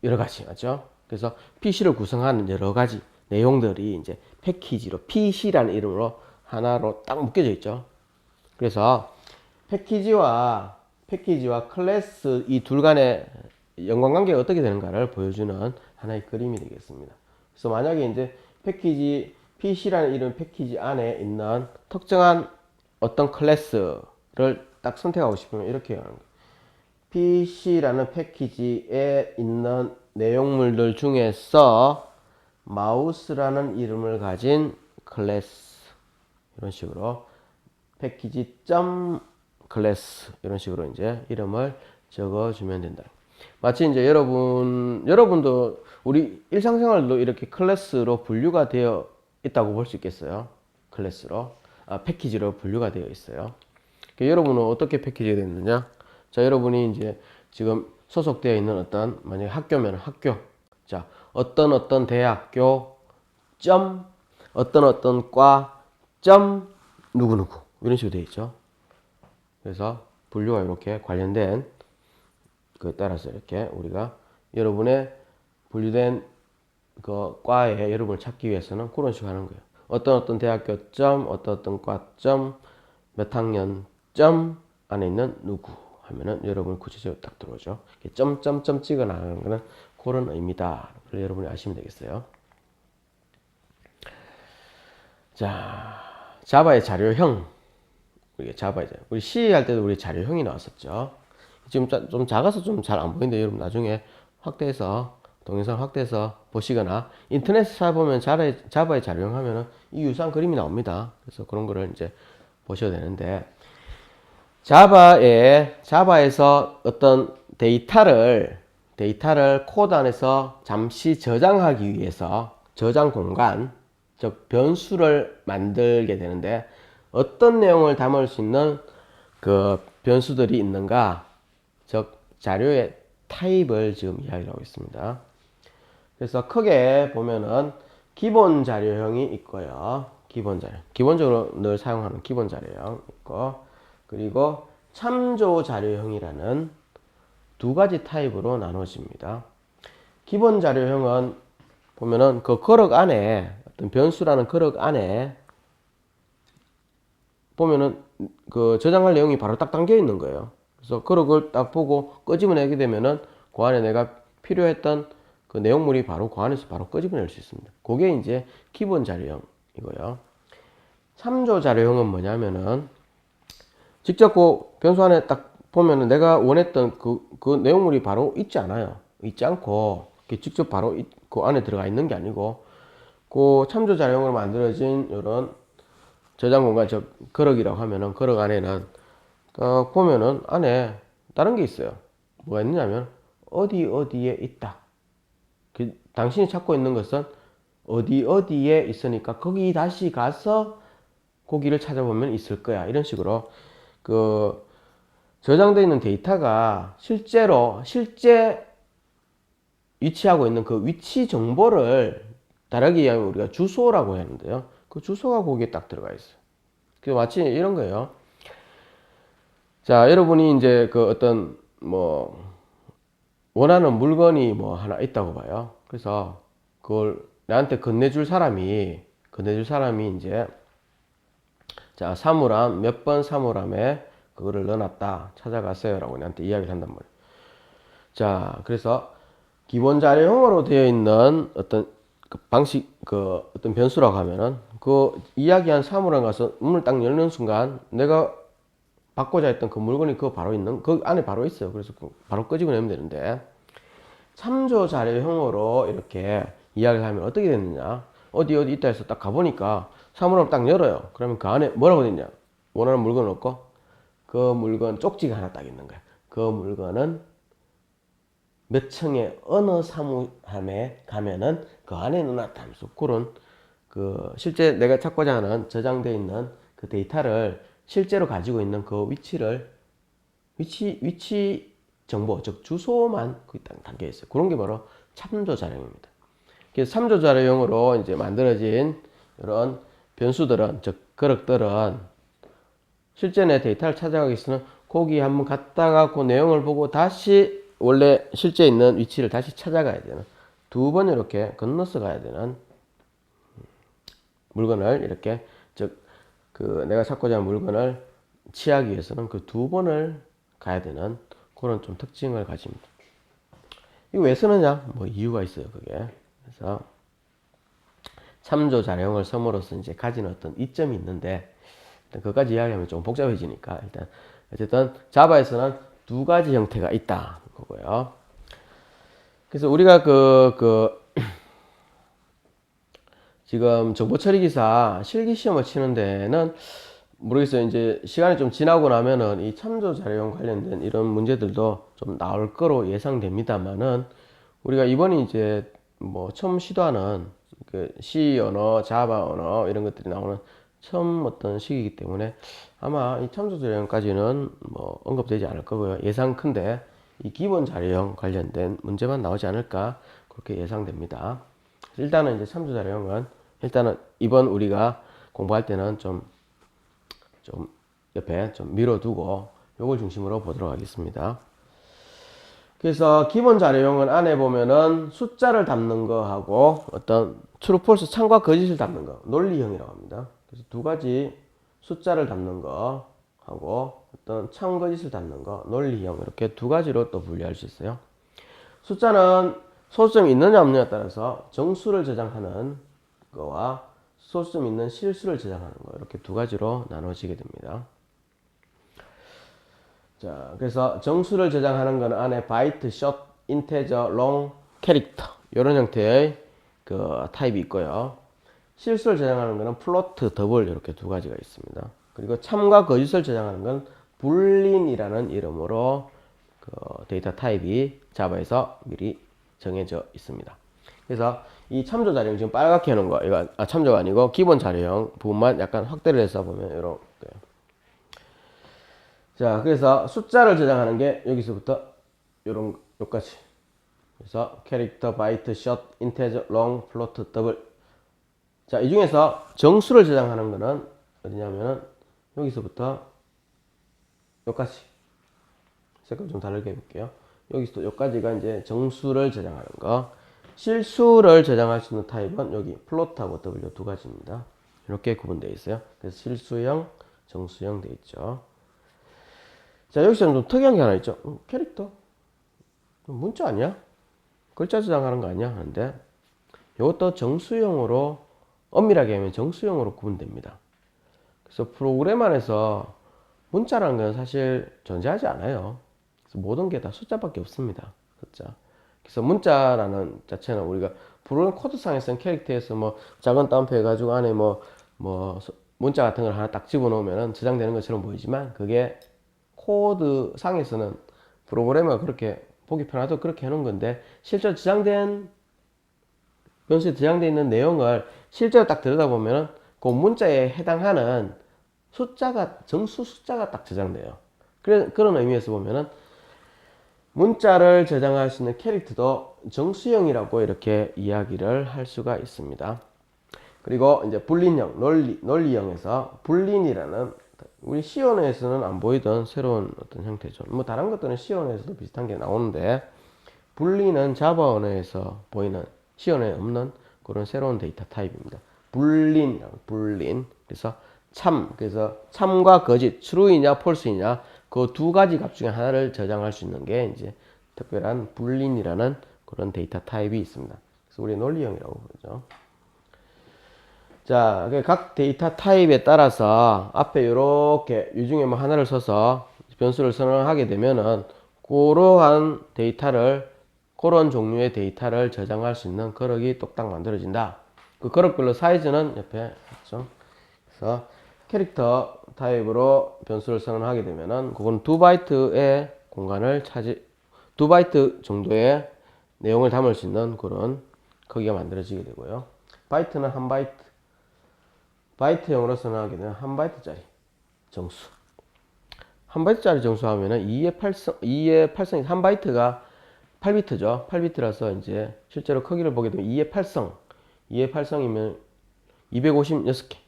여러 가지 맞죠? 그래서 PC를 구성하는 여러 가지 내용들이 이제 패키지로 PC라는 이름으로 하나로 딱 묶여져 있죠. 그래서 패키지와 클래스 이 둘 간의 연관관계가 어떻게 되는가를 보여주는 하나의 그림이 되겠습니다. 그래서 만약에 이제 패키지 PC라는 이름 패키지 안에 있는 특정한 어떤 클래스를 딱 선택하고 싶으면 이렇게 하는 거예요. PC라는 패키지에 있는 내용물들 중에서 마우스라는 이름을 가진 클래스 이런 식으로 패키지 점 클래스 이런 식으로 이제 이름을 적어주면 된다. 마치 이제 여러분도 우리 일상생활도 이렇게 클래스로 분류가 되어 있다고 볼 수 있겠어요. 패키지로 분류가 되어 있어요. 여러분은 어떻게 패키지가 되어 있느냐? 자, 여러분이 이제 지금 소속되어 있는 만약에 학교면 학교. 자, 어떤 대학교, 점, 어떤 과, 점, 누구누구. 이런 식으로 되어 있죠. 그래서 분류가 이렇게 관련된 그에 따라서 이렇게 우리가 여러분의 분류된 그 과에 여러분을 찾기 위해서는 그런 식으로 하는 거예요. 어떤 대학교 점, 어떤 과 점, 몇 학년 점 안에 있는 누구 하면은 여러분 구체적으로 딱 들어오죠. 점점점 찍어 나가는 거는 그런 의미다. 여러분이 아시면 되겠어요. 자, 자바의 자료형. 우리 C 할 때도 우리 자료형이 나왔었죠. 지금 좀 작아서 좀 잘 안 보이는데 여러분 나중에 확대해서 동영상 확대해서 보시거나 인터넷에 찾아보면 자바의 자료형 하면은 이 유사한 그림이 나옵니다. 그래서 그런 거를 이제 보셔야 되는데 자바에서 어떤 데이터를 코드 안에서 잠시 저장하기 위해서 저장 공간, 즉 변수를 만들게 되는데 어떤 내용을 담을 수 있는 그 변수들이 있는가, 즉 자료의 타입을 지금 이야기를 하고 있습니다. 그래서 크게 보면은 기본 자료형이 있고요. 기본적으로 늘 사용하는 기본 자료형 있고, 그리고 참조 자료형이라는 두 가지 타입으로 나눠집니다. 기본 자료형은 보면은 그 그럭 안에 어떤 변수라는 그럭 안에 보면은 그 저장할 내용이 바로 딱 담겨 있는 거예요. 그래서 그럭을 딱 보고 끄집어내게 되면은 그 안에 내가 필요했던 그 내용물이 바로 그 안에서 바로 끄집어낼 수 있습니다. 그게 이제 기본 자료형이고요. 참조 자료형은 뭐냐면은 직접 그 변수 안에 딱 보면은 내가 원했던 그 내용물이 바로 있지 않아요. 있지 않고 직접 바로 그 안에 들어가 있는 게 아니고 그 참조 자료형으로 만들어진 이런 저장 공간, 즉 그럭이라고 하면은 그럭 안에는 보면은 안에 다른 게 있어요. 뭐가 있느냐면 어디에 있다. 당신이 찾고 있는 것은 어디에 있으니까 거기 다시 가서 거기를 찾아보면 있을 거야. 이런 식으로 그 저장되어 있는 데이터가 실제 위치하고 있는 그 위치 정보를 다르게 이야기하면 우리가 주소라고 하는데요. 그 주소가 거기에 딱 들어가 있어요. 그래서 마치 이런 거예요. 자, 여러분이 이제 그 어떤 뭐 원하는 물건이 뭐 하나 있다고 봐요. 그래서 그걸 나한테 건네줄 사람이 이제 자, 사물함 몇 번 사물함에 그거를 넣어놨다. 찾아가세요. 라고 나한테 이야기를 한단 말이에요. 자, 그래서 기본 자료형으로 되어 있는 어떤 그 방식, 그 어떤 변수라고 하면은 그 이야기한 사물함 가서 문을 딱 열는 순간 내가 받고자 했던 그 물건이 그 바로 있는, 그 안에 바로 있어요. 그래서 바로 끄집어내면 되는데 참조 자료형으로 이렇게 이야기를 하면 어떻게 되느냐. 어디 있다 해서 딱 가보니까 사물함 딱 열어요. 그러면 그 안에 뭐라고 되냐. 원하는 물건을 넣고 그 물건 쪽지가 하나 딱 있는 거야. 그 물건은 몇 층에 어느 사물함에 가면은 그 안에 넣어놨다 하면서 그런 그 실제 내가 찾고자 하는 저장되어 있는 그 데이터를 실제로 가지고 있는 그 위치 정보, 즉 주소만 거기 딱 담겨 있어요. 그런 게 바로 참조 자료입니다. 그래서 참조 자료용으로 이제 만들어진 이런 변수들은, 즉 그럭들은 실제 내 데이터를 찾아가기 위해서는 거기 한번 갔다가 그 내용을 보고 다시 원래 실제 있는 위치를 다시 찾아가야 되는, 두 번 이렇게 건너서 가야 되는 물건을 이렇게, 즉 그 내가 찾고자 하는 물건을 취하기 위해서는 그 두 번을 가야 되는 그런 좀 특징을 가집니다. 이거 왜 쓰느냐? 뭐 이유가 있어요, 그게. 그래서 참조 자료형을 써므로써 이제 가지는 어떤 이점이 있는데, 일단 그까지 이야기하면 좀 복잡해지니까 일단 어쨌든 자바에서는 두 가지 형태가 있다 거고요. 그래서 우리가 지금 정보처리기사 실기시험을 치는 데는 모르겠어요. 이제 시간이 좀 지나고 나면은 이 참조 자료형 관련된 이런 문제들도 좀 나올 거로 예상됩니다만은 우리가 이번에 이제 뭐 처음 시도하는 그 C 언어, 자바 언어 이런 것들이 나오는 처음 어떤 시기이기 때문에 아마 이 참조 자료형까지는 뭐 언급되지 않을 거고요. 예상컨대 이 기본 자료형 관련된 문제만 나오지 않을까 그렇게 예상됩니다. 일단은 이제 참조 자료형은 일단은 이번 우리가 공부할 때는 좀 옆에 좀 밀어두고 요걸 중심으로 보도록 하겠습니다. 그래서 기본 자료형은 안에 보면은 숫자를 담는 거 하고 어떤 true, false, 참과 거짓을 담는 거, 논리형이라고 합니다. 그래서 두 가지 숫자를 담는 거 하고 어떤 참거짓을 담는 거, 논리형 이렇게 두 가지로 또 분류할 수 있어요. 숫자는 소수점이 있느냐 없느냐에 따라서 정수를 저장하는 거와 소수점 있는 실수를 저장하는 거 이렇게 두 가지로 나눠지게 됩니다. 자, 그래서 정수를 저장하는 거는 안에 바이트, 숏, 인테저, 롱, 캐릭터 이런 형태의 그 타입이 있고요. 실수를 저장하는 거는 플로트, 더블 이렇게 두 가지가 있습니다. 그리고 참과 거짓을 저장하는 건 불린이라는 이름으로 그 데이터 타입이 자바에서 미리 정해져 있습니다. 그래서 이 참조 자료형 지금 빨갛게 해놓은 거 이거 참조가 아니고 기본 자료형 부분만 약간 확대를 해서 보면 이렇게. 자, 그래서 숫자를 저장하는 게 여기서부터 요런 요까지. 그래서 캐릭터, 바이트, 숏, 인테저, 롱, 플로트, 더블. 자, 이 중에서 정수를 저장하는 거는 어디냐면은 여기서부터 여기까지. 색깔 좀 다르게 해볼게요. 여기서 여기까지가 이제 정수를 저장하는 거. 실수를 저장할 수 있는 타입은 여기 플로트하고 W 두 가지입니다. 이렇게 구분되어 있어요. 그래서 실수형, 정수형 되어 있죠. 자, 여기서는 좀 특이한 게 하나 있죠. 캐릭터. 문자 아니야? 글자 저장하는 거 아니야? 하는데 이것도 정수형으로 엄밀하게 하면 정수형으로 구분됩니다. 그래서 프로그램 안에서 문자라는 건 사실 존재하지 않아요. 그래서 모든 게 다 숫자밖에 없습니다. 숫자. 그래서 문자라는 자체는 우리가 프로그램 코드상에서는 캐릭터에서 뭐 작은 따옴표 해가지고 안에 뭐 문자 같은 걸 하나 딱 집어넣으면 저장되는 것처럼 보이지만 그게 코드 상에서는 프로그래머가 그렇게 보기 편하도록 그렇게 해놓은 건데 실제로 저장된 변수에 저장되어 있는 내용을 실제로 딱 들여다보면 그 문자에 해당하는 숫자가 정수 숫자가 딱 저장돼요. 그런 의미에서 보면은 문자를 저장할 수 있는 캐릭터도 정수형이라고 이렇게 이야기를 할 수가 있습니다. 그리고 이제 불린형, 논리형에서 불린이라는 우리 C 언어에서는 안 보이던 새로운 어떤 형태죠. 뭐 다른 것들은 C 언어에서도 비슷한 게 나오는데 불린은 자바 언어에서 보이는 C 언어에 없는 그런 새로운 데이터 타입입니다. 불린. 그래서 그래서 참과 거짓, true이냐 false이냐 그 두 가지 값 중에 하나를 저장할 수 있는 게 이제 특별한 불린이라는 그런 데이터 타입이 있습니다. 그래서 우리 논리형이라고 부르죠. 자, 각 데이터 타입에 따라서 앞에 이렇게 이 중에 뭐 하나를 써서 변수를 선언하게 되면은 그러한 데이터를 그런 종류의 데이터를 저장할 수 있는 거럭이 똑딱 만들어진다. 그 거럭별로 사이즈는 옆에 있죠. 그래서 캐릭터 타입으로 변수를 선언하게 되면은 그건 2바이트의 공간을 2바이트 정도의 내용을 담을 수 있는 그런 크기가 만들어지게 되고요. 바이트는 1바이트. 바이트형으로 선언하게 되면 1바이트짜리 정수. 1바이트짜리 정수 하면은 2의 8성이 1바이트가 8비트죠. 8비트라서 이제 실제로 크기를 보게 되면 2의 8성. 2의 8성이면 256개.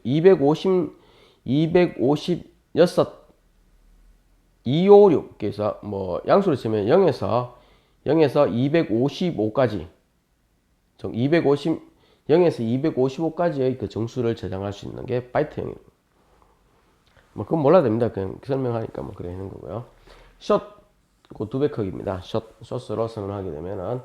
256, 256. 그래서 뭐 양수로 치면 0에서 255까지. 0에서 255까지의 그 정수를 저장할 수 있는 게 바이트형입니다. 뭐 그건 몰라도 됩니다. 그냥 설명하니까 뭐 그래 있는 거고요. 숏, 그 2배 크기입니다. 숏으로 선언하게 되면은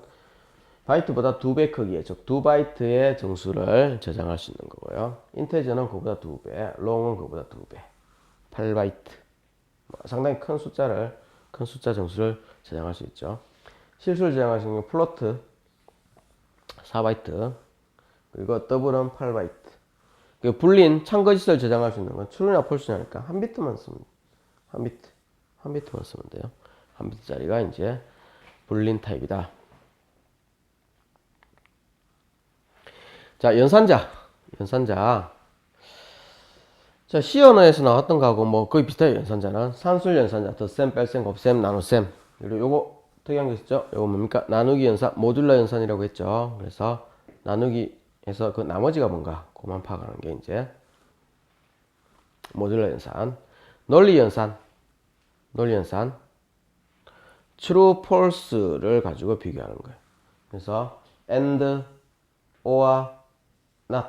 바이트보다 2배 크기의, 즉 2바이트의 정수를 저장할 수 있는 거고요. 인테저는 그보다 2배, 롱은 그보다 2배, 8바이트. 뭐 상당히 큰 숫자 정수를 저장할 수 있죠. 실수를 저장할 수 있는 플로트 4바이트, 그리고 더블은 8바이트. 그 불린 참거짓을 저장할 수 있는 건 true냐 false냐니까 한 비트만 쓰면 한 비트만 쓰면 돼요. 한 비트짜리가 이제 불린 타입이다. 자, 연산자. 자, C 언어에서 나왔던 거하고 뭐 거의 비슷해요. 연산자는 산술 연산자, 덧셈, 뺄셈, 곱셈, 나눗셈. 그리고 요거 특이한 게 있죠. 요거 뭡니까? 나누기 연산, 모듈러 연산이라고 했죠. 그래서 나누기에서 그 나머지가 뭔가 그만 파악하는 게 이제 모듈러 연산. 논리 연산. true, false를 가지고 비교하는 거예요. 그래서 and, or, not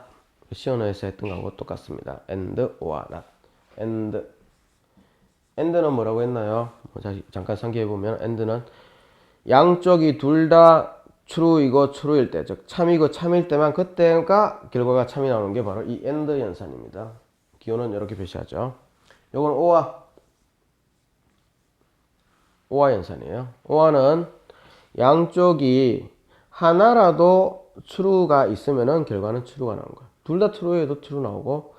시언어에서 했던 거하고 똑같습니다. and or not. and는 뭐라고 했나요? 잠깐 상기해 보면 and는 양쪽이 둘 다 true이고 true일 때, 즉 참이고 참일 때만 그때가 결과가 참이 나오는 게 바로 이 and 연산입니다. 기호는 이렇게 표시하죠. 요건 or 연산이에요. or는 양쪽이 하나라도 true가 있으면은 결과는 true가 나오는 거예요. 둘 다 true에도 true 나오고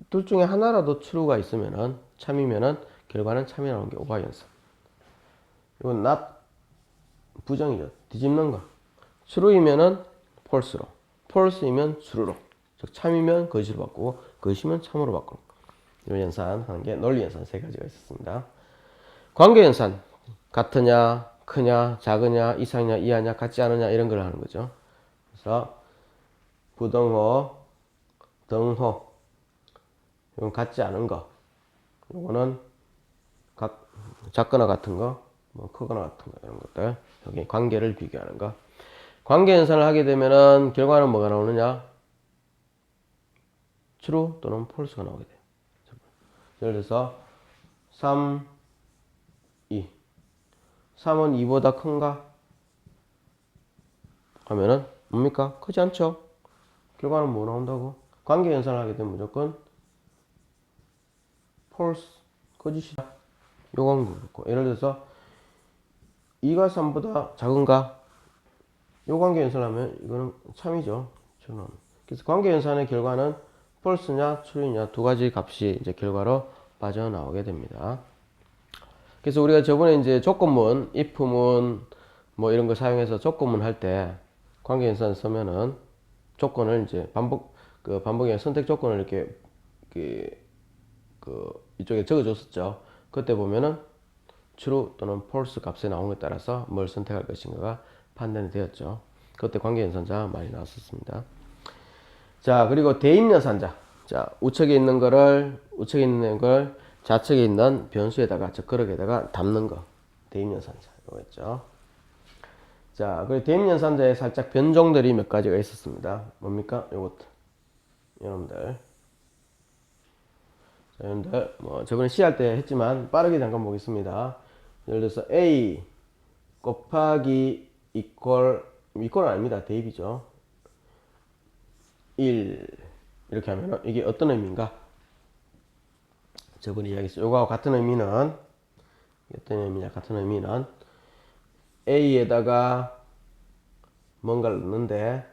둘 중에 하나라도 true가 있으면은 참이면은 결과는 참이 나오는 게 or 연산. 이건 not 부정이죠. 뒤집는 거. true이면은 false로, false이면 true로. 즉 참이면 거짓으로 바꾸고 거짓이면 참으로 바꾸는 거. 이 연산 하는 게 논리 연산 세 가지가 있었습니다. 관계 연산 같으냐, 크냐, 작으냐, 이상이냐, 이하냐, 같지 않으냐 이런 걸 하는 거죠. 그래서 부등호, 등호 이건 같지 않은 거. 요거는 작거나 같은 거, 뭐 크거나 같은 거 이런 것들. 여기 관계를 비교하는 거. 관계 연산을 하게 되면은 결과는 뭐가 나오느냐? true 또는 false가 나오게 돼요. 예를 들어서 3, 2. 3은 2보다 큰가? 하면은 뭡니까? 크지 않죠? 결과는 뭐 나온다고? 관계 연산을 하게 되면 무조건 false, 거짓이다. 요건 그렇고. 예를 들어서 2가 3보다 작은가? 요 관계 연산하면 이거는 참이죠. 저는. 그래서 관계 연산의 결과는 false냐, true냐 두 가지 값이 이제 결과로 빠져나오게 됩니다. 그래서 우리가 저번에 이제 조건문, if문 뭐 이런 거 사용해서 조건문 할 때 관계 연산 쓰면은 조건을 이제 반복의 선택 조건을 이렇게 이쪽에 적어줬었죠. 그때 보면은 true 또는 false 값에 나온 것에 따라서 뭘 선택할 것인가가 판단이 되었죠. 그때 관계 연산자 많이 나왔었습니다. 자, 그리고 대입 연산자. 자, 우측에 있는 걸 좌측에 있는 변수에다가, 즉 그릇에다가 담는 거. 대입 연산자. 이거였죠. 자, 그리고 대입 연산자에 살짝 변종들이 몇 가지가 있었습니다. 뭡니까? 요것도. 여러분들. 자, 여러분들, 뭐, 저번에 C 할 때 했지만, 빠르게 잠깐 보겠습니다. 예를 들어서 A 곱하기 이퀄은 아닙니다. 대입이죠. 1 이렇게 하면 이게 어떤 의미인가? 저번에 이야기했어요. 요거하고 같은 의미는 어떤 의미냐? 같은 의미는 A에다가 뭔가를 넣는데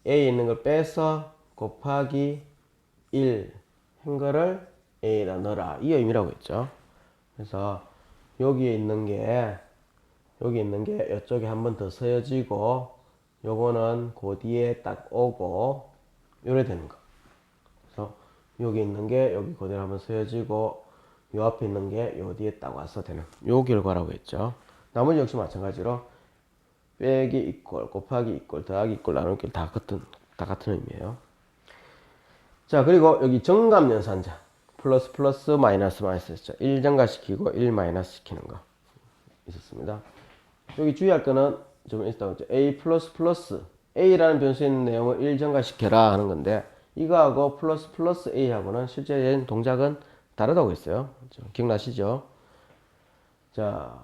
A에 있는 걸 빼서 곱하기 1 한 거를 A에다 넣어라. 이 의미라고 했죠. 그래서 여기에 있는 게 이쪽에 한 번 더 서여지고 요거는 그 뒤에 딱 오고 요래 되는 거. 그래서 여기 있는 게 여기 그대로 한번 서여지고 요 앞에 있는 게 요 뒤에 딱 와서 되는 요 결과라고 했죠. 나머지 역시 마찬가지로 빼기 이꼴, 곱하기 이꼴, 더하기 이꼴, 나누기 다 같은 의미예요. 자, 그리고 여기 정감 연산자 플러스 플러스 마이너스 마이너스 했죠. 1 증가시키고 1 마이너스 시키는 거 있었습니다. 여기 주의할 거는 좀 있다고 했죠. A 플러스 플러스 A라는 변수에 있는 내용을 1 증가시켜라 하는 건데 이거하고 플러스 플러스 A하고는 실제적인 동작은 다르다고 했어요. 기억나시죠? 자,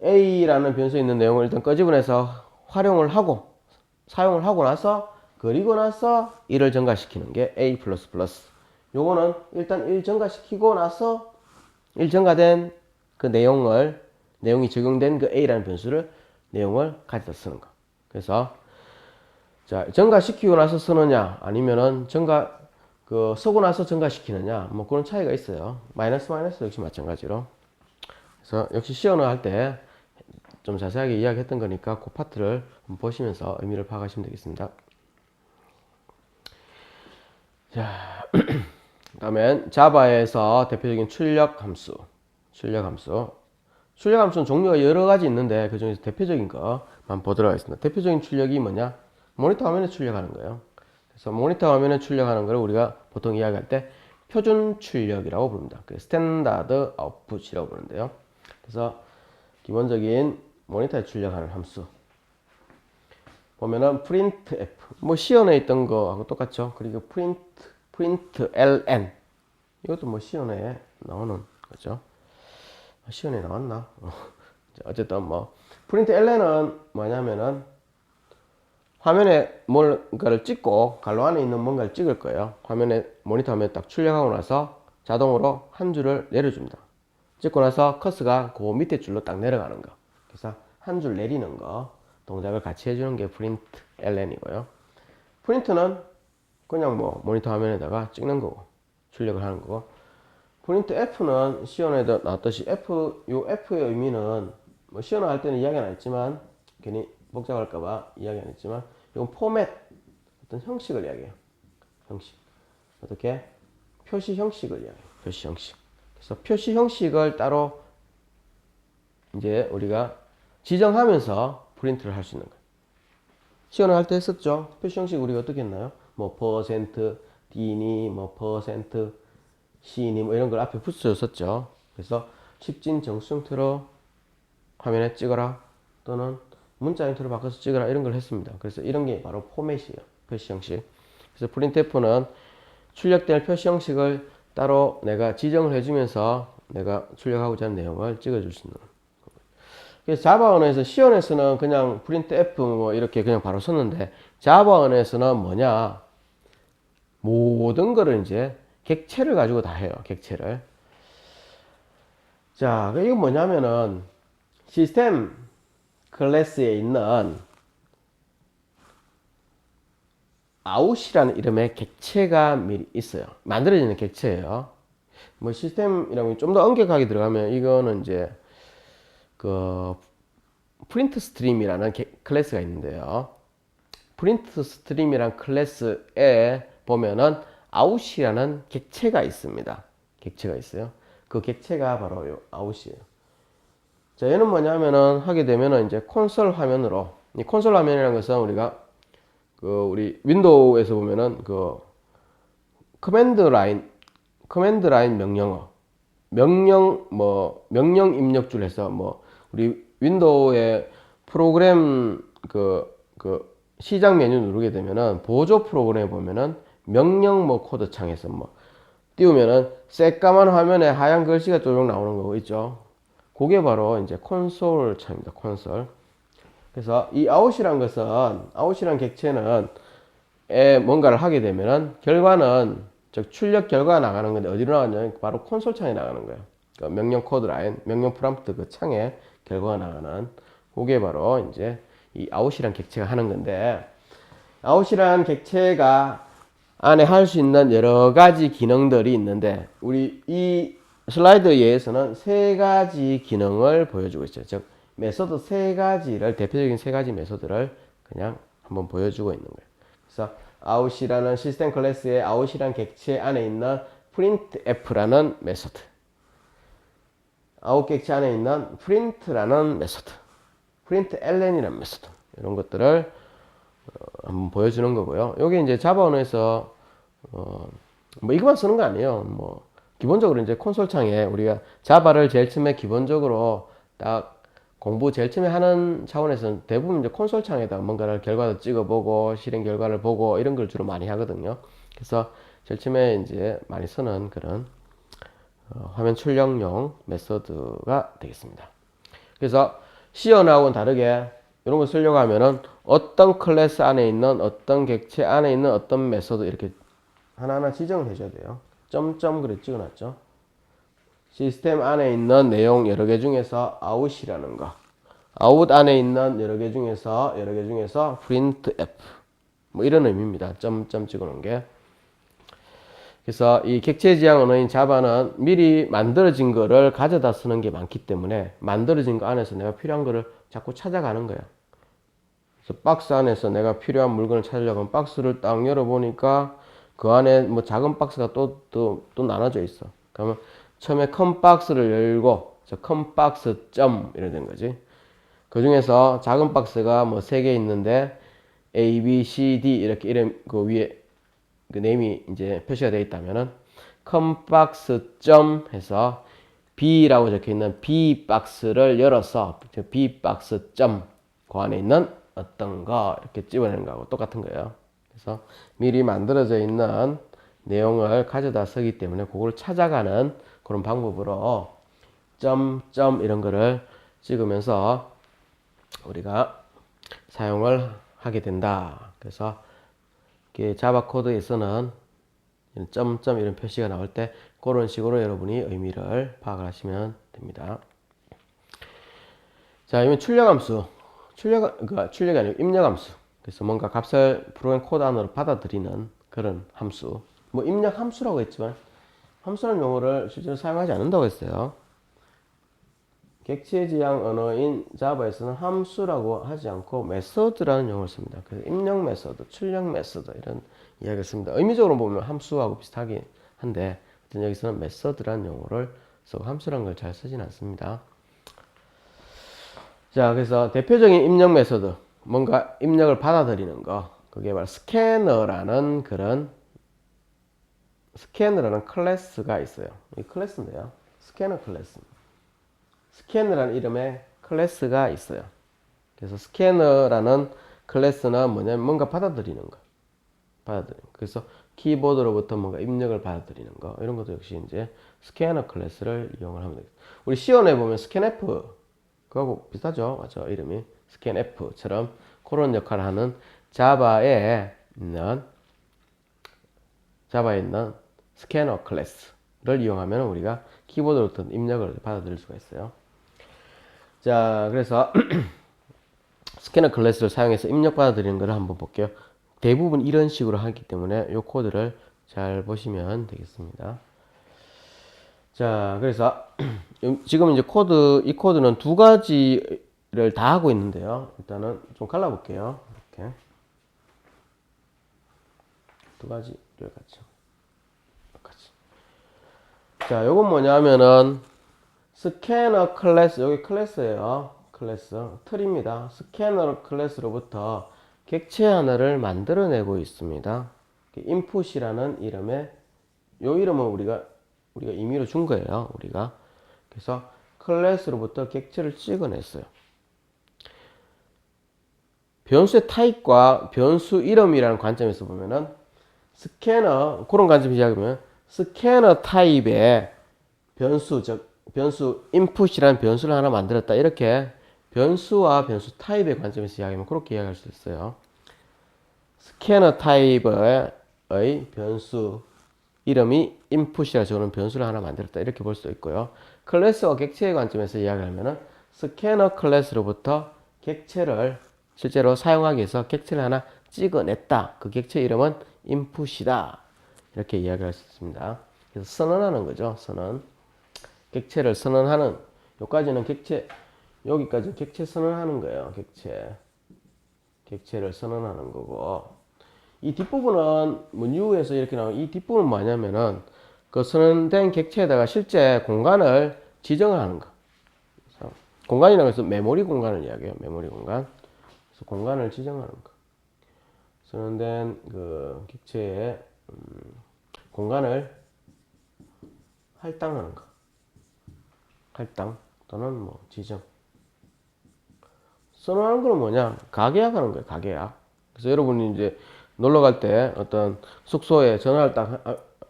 A라는 변수에 있는 내용을 일단 끄집어내서 사용을 하고 나서 그리고 나서 1을 증가시키는 게 A 플러스 플러스. 요거는 일단 1 증가시키고 나서 1 증가된 그 내용이 적용된 그 A라는 변수를 내용을 가져다 쓰는 거. 그래서 자, 증가시키고 나서 쓰느냐 아니면은 쓰고 나서 증가시키느냐 뭐 그런 차이가 있어요. 마이너스 역시 마찬가지로. 그래서 역시 시연을 할 때 좀 자세하게 이야기했던 거니까 그 파트를 한번 보시면서 의미를 파악하시면 되겠습니다. 자, 다음엔 자바에서 대표적인 출력 함수는 종류가 여러 가지 있는데 그 중에서 대표적인 것만 보도록 하겠습니다. 대표적인 출력이 뭐냐? 모니터 화면에 출력하는 거예요. 그래서 모니터 화면에 출력하는 걸 우리가 보통 이야기할 때 표준 출력이라고 부릅니다. 스탠다드 아웃풋이라고 부르는데요. 그래서 기본적인 모니터에 출력하는 함수. 보면은 printf 뭐 시연에 있던 거하고 똑같죠. 그리고 println 이것도 뭐 시연에 나오는 거죠. 시연에 나왔나? 어쨌든 뭐 println은 뭐냐면은 화면에 뭔가를 찍고 갈로 안에 있는 뭔가를 찍을 거예요. 화면에 모니터 화면에 딱 출력하고 나서 자동으로 한 줄을 내려줍니다. 찍고 나서 커서가 그 밑에 줄로 딱 내려가는 거. 그래서 한 줄 내리는 거 동작을 같이 해주는 게 println이고요. 프린트는 그냥 뭐 모니터 화면에다가 찍는 거고 출력을 하는 거고. printf는 시연에도 나왔듯이 요 F의 의미는 뭐 시연을 할 때는 이야기 안 했지만 괜히 복잡할까봐 이야기 안 했지만 이건 포맷 어떤 형식을 이야기해요. 형식 어떻게 표시 형식을 이야기해요. 표시 형식. 그래서 표시 형식을 따로 이제 우리가 지정하면서 프린트를 할 수 있는 거예요. 시연을 할 때 했었죠. 표시 형식 우리가 어떻게 했나요? 뭐 퍼센트 D니 뭐 퍼센트 C니 뭐 이런 걸 앞에 붙여줬었죠. 그래서 십진 정수 형태로 화면에 찍어라 또는 문자 형태로 바꿔서 찍어라 이런 걸 했습니다. 그래서 이런 게 바로 포맷이에요. 표시 형식. 그래서 printf는 출력될 표시 형식을 따로 내가 지정을 해주면서 내가 출력하고자 하는 내용을 찍어줄 수 있는 거예요. 그래서 자바 언어에서 C 언어에서는 그냥 printf 뭐 이렇게 그냥 바로 썼는데 자바 언어에서는 뭐냐 모든 거를 이제 객체를 가지고 다 해요. 객체를. 자, 이건 뭐냐면은 시스템 클래스에 있는 out이라는 이름의 객체가 미리 있어요. 만들어지는 객체예요. 뭐 시스템이라고 좀 더 엄격하게 들어가면 이거는 이제 그 프린트 스트림이라는 클래스가 있는데요. 프린트 스트림이란 클래스에 보면은 out이라는 객체가 있습니다. 객체가 있어요. 그 객체가 바로 요 out이에요. 자, 얘는 뭐냐면은 하게 되면은 이제 콘솔 화면으로 이 콘솔 화면이라는 것은 우리가 그 우리 윈도우에서 보면은 그 커맨드 라인 명령어 명령 입력줄 해서 뭐 우리 윈도우의 프로그램 그 시작 메뉴 누르게 되면은 보조 프로그램에 보면은 명령 뭐 코드 창에서 뭐 띄우면은 새까만 화면에 하얀 글씨가 쪼록 나오는 거 있죠. 그게 바로 이제 콘솔 창입니다. 콘솔. 그래서 이 out이란 것은 out이란 객체는 뭔가를 하게 되면은 결과는 즉 출력 결과가 나가는 건데 어디로 나가냐면 바로 콘솔 창에 나가는 거예요. 그러니까 명령 코드 라인, 명령 프롬프트 그 창에 결과가 나가는 그게 바로 이제 이 out이란 객체가 하는 건데 out이란 객체가 안에 할 수 있는 여러 가지 기능들이 있는데 우리 이 슬라이드에 의해서는 세 가지 기능을 보여주고 있어요. 즉 메소드 세 가지를 대표적인 세 가지 메소드를 그냥 한번 보여주고 있는 거예요. 그래서 out이라는 시스템 클래스의 out이라는 객체 안에 있는 printf라는 메소드, out 객체 안에 있는 print라는 메소드, println이라는 메소드 이런 것들을 한번 보여주는 거고요. 여기 이제 자바 언어에서 뭐 이것만 쓰는 거 아니에요. 뭐 기본적으로 이제 콘솔 창에 우리가 자바를 제일 처음에 기본적으로 딱 공부 제일 처음에 하는 차원에서는 대부분 이제 콘솔 창에다 뭔가를 결과를 찍어보고 실행 결과를 보고 이런 걸 주로 많이 하거든요. 그래서 제일 처음에 이제 많이 쓰는 그런 화면 출력용 메소드가 되겠습니다. 그래서 C 언어하고는 다르게 이런 거 쓰려고 하면은 어떤 클래스 안에 있는 어떤 객체 안에 있는 어떤 메소드 이렇게 하나하나 지정을 해줘야 돼요. 점점 그래 찍어놨죠. 시스템 안에 있는 내용 여러 개 중에서 out이라는 거, out 안에 있는 여러 개 중에서 printf 뭐 이런 의미입니다. 점점 찍어놓은 게. 그래서 이 객체 지향 언어인 자바는 미리 만들어진 거를 가져다 쓰는 게 많기 때문에 만들어진 거 안에서 내가 필요한 거를 자꾸 찾아가는 거야. 그래서 박스 안에서 내가 필요한 물건을 찾으려고 하면 박스를 딱 열어보니까 그 안에 뭐 작은 박스가 또 나눠져 있어. 그러면 처음에 큰 박스를 열고 큰 박스 점 이래 된 거지. 그 중에서 작은 박스가 뭐 3개 있는데 A, B, C, D 이렇게 이름 그 위에 그 네임이 이제 표시가 되어 있다면은 큰 박스 점 해서 B라고 적혀 있는 B 박스를 열어서 B 박스 점 그 안에 있는 어떤 거 이렇게 집어내는 거하고 똑같은 거예요. 그래서 미리 만들어져 있는 내용을 가져다 쓰기 때문에 그걸 찾아가는 그런 방법으로 점 이런 거를 찍으면서 우리가 사용을 하게 된다. 그래서 자바 코드에서는 점점 이런 표시가 나올 때 그런 식으로 여러분이 의미를 파악을 하시면 됩니다. 자, 이건 출력함수. 출력이 아니고 입력함수. 그래서 뭔가 값을 프로그램 코드 안으로 받아들이는 그런 함수. 뭐 입력함수라고 했지만 함수라는 용어를 실제로 사용하지 않는다고 했어요. 객체 지향 언어인 자바에서는 함수라고 하지 않고 메서드라는 용어를 씁니다. 그래서 입력 메서드, 출력 메서드 이런 이야기를 씁니다. 의미적으로 보면 함수하고 비슷하긴 한데 여기서는 메서드라는 용어를 쓰고 함수라는 걸 잘 쓰진 않습니다. 자, 그래서 대표적인 입력 메서드, 뭔가 입력을 받아들이는 거, 그게 바로 스캐너라는 클래스가 있어요. 이 클래스인데요. 스캐너 클래스. 스캐너라는 이름의 클래스가 있어요. 그래서 스캐너라는 클래스는 뭐냐면 뭔가 받아들이는 거. 그래서 키보드로부터 뭔가 입력을 받아들이는 거. 이런 것도 역시 이제 스캐너 클래스를 이용을 하면 되겠다. 우리 C원에 보면 스캔F 그거하고 비슷하죠. 맞죠? 이름이 스캔F처럼 그런 역할을 하는 자바에 있는 스캐너 클래스를 이용하면 우리가 키보드로부터 입력을 받아들일 수가 있어요. 자, 그래서 스캐너 클래스를 사용해서 입력 받아들이는 것을 한번 볼게요. 대부분 이런 식으로 하기 때문에 이 코드를 잘 보시면 되겠습니다. 자, 그래서 지금 이제 이 코드는 두 가지를 다 하고 있는데요. 일단은 좀 갈라볼게요. 이렇게 두 가지를 같이. 자, 요건 뭐냐면은 스캐너 클래스, 여기 클래스예요. 클래스 틀입니다. 스캐너 클래스로부터 객체 하나를 만들어내고 있습니다. 인풋이라는 이름의 요 이름은 우리가 임의로 준 거예요. 우리가 그래서 클래스로부터 객체를 찍어냈어요. 변수의 타입과 변수 이름이라는 관점에서 보면은 스캐너 그런 관점에서 이야기하면 스캐너 타입의 변수 인풋이라는 변수를 하나 만들었다. 이렇게 변수와 변수 타입의 관점에서 이야기하면 그렇게 이야기할 수 있어요. 스캐너 타입의 변수 이름이 인풋이라 적는 변수를 하나 만들었다. 이렇게 볼 수 있고요. 클래스와 객체의 관점에서 이야기하면은 스캐너 클래스로부터 객체를 실제로 사용하기 위해서 객체를 하나 찍어냈다. 그 객체 이름은 인풋이다. 이렇게 이야기할 수 있습니다. 그래서 선언하는 거죠. 선언. 객체를 선언하는, 여기까지 객체 선언하는 거예요. 객체를 선언하는 거고. 이 뒷부분은 뭐 U에서 이렇게 나오는 이 뒷부분은 뭐냐면은 그 선언된 객체에다가 실제 공간을 지정을 하는 거. 그래서 공간이라고 해서 메모리 공간을 이야기해요. 메모리 공간. 그래서 공간을 지정하는 거. 선언된 그 객체의 공간을 할당하는 거. 할당 또는 뭐 지정. 선언하는 건 뭐냐? 가계약하는 거예요. 가계약. 그래서 여러분이 이제 놀러 갈 때 어떤 숙소에 전화를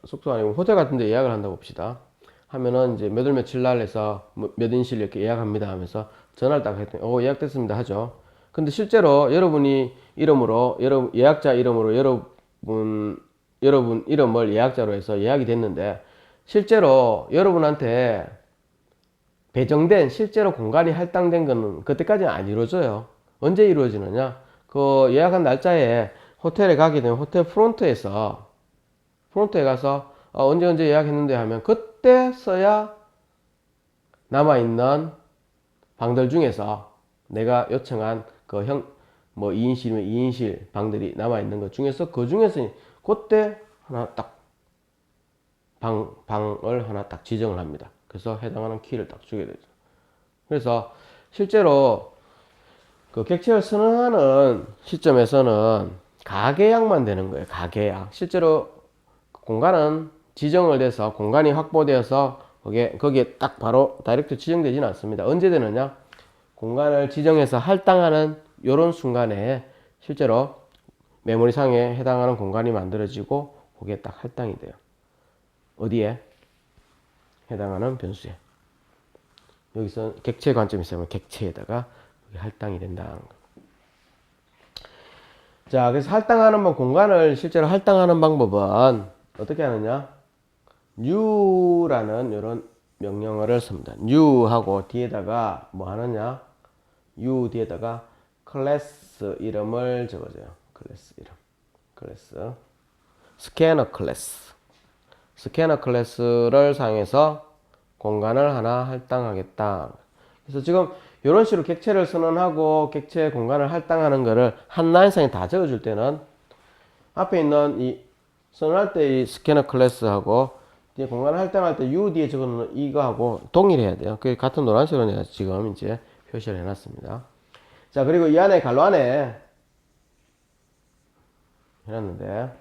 숙소 아니고 호텔 같은 데 예약을 한다고 봅시다. 하면은 이제 몇 월 며칠 날 해서 몇 인실 이렇게 예약합니다 하면서 전화를 딱 했더니 예약됐습니다 하죠. 근데 실제로 여러분이 이름으로 예약자 이름으로 여러분 이름을 예약자로 해서 예약이 됐는데 실제로 여러분한테 배정된 실제로 공간이 할당된 거는 그때까지는 안 이루어져요. 언제 이루어지느냐? 그 예약한 날짜에 호텔에 가게 되면 호텔 프론트에 가서 언제 예약했는데 하면 그때 써야 남아있는 방들 중에서 내가 요청한 그 2인실이면 2인실 방들이 남아있는 것 중에서 그 중에서 그때 하나 딱 방을 하나 딱 지정을 합니다. 그래서 해당하는 키를 딱 주게 되죠. 그래서 실제로 그 객체를 선언하는 시점에서는 가계약만 되는 거예요. 가계약. 실제로 공간은 지정을 돼서 공간이 확보되어서 거기에 딱 바로 다이렉트 지정되지는 않습니다. 언제 되느냐? 공간을 지정해서 할당하는 요런 순간에 실제로 메모리상에 해당하는 공간이 만들어지고 그게 딱 할당이 돼요. 어디에? 해당하는 변수에. 여기서 객체 관점이 있으면 객체에다가 할당이 된다는 거. 자, 그래서 할당하는 공간을 실제로 할당하는 방법은 어떻게 하느냐? new라는 이런 명령어를 씁니다. new하고 뒤에다가 뭐 하느냐? new 뒤에다가 클래스 이름을 적어줘요. 클래스 이름. 클래스. 스캐너 클래스. 스캐너 클래스를 사용해서 공간을 하나 할당하겠다. 그래서 지금 이런 식으로 객체를 선언하고 객체 공간을 할당하는 거를 한 라인상에 다 적어줄 때는 앞에 있는 이 선언할 때 이 스캐너 클래스하고 뒤에 공간을 할당할 때 U 뒤에 적어놓는 이거하고 동일해야 돼요. 그 같은 노란색으로 내가 지금 이제 표시를 해놨습니다. 자, 그리고 이 안에 괄호 안에 해놨는데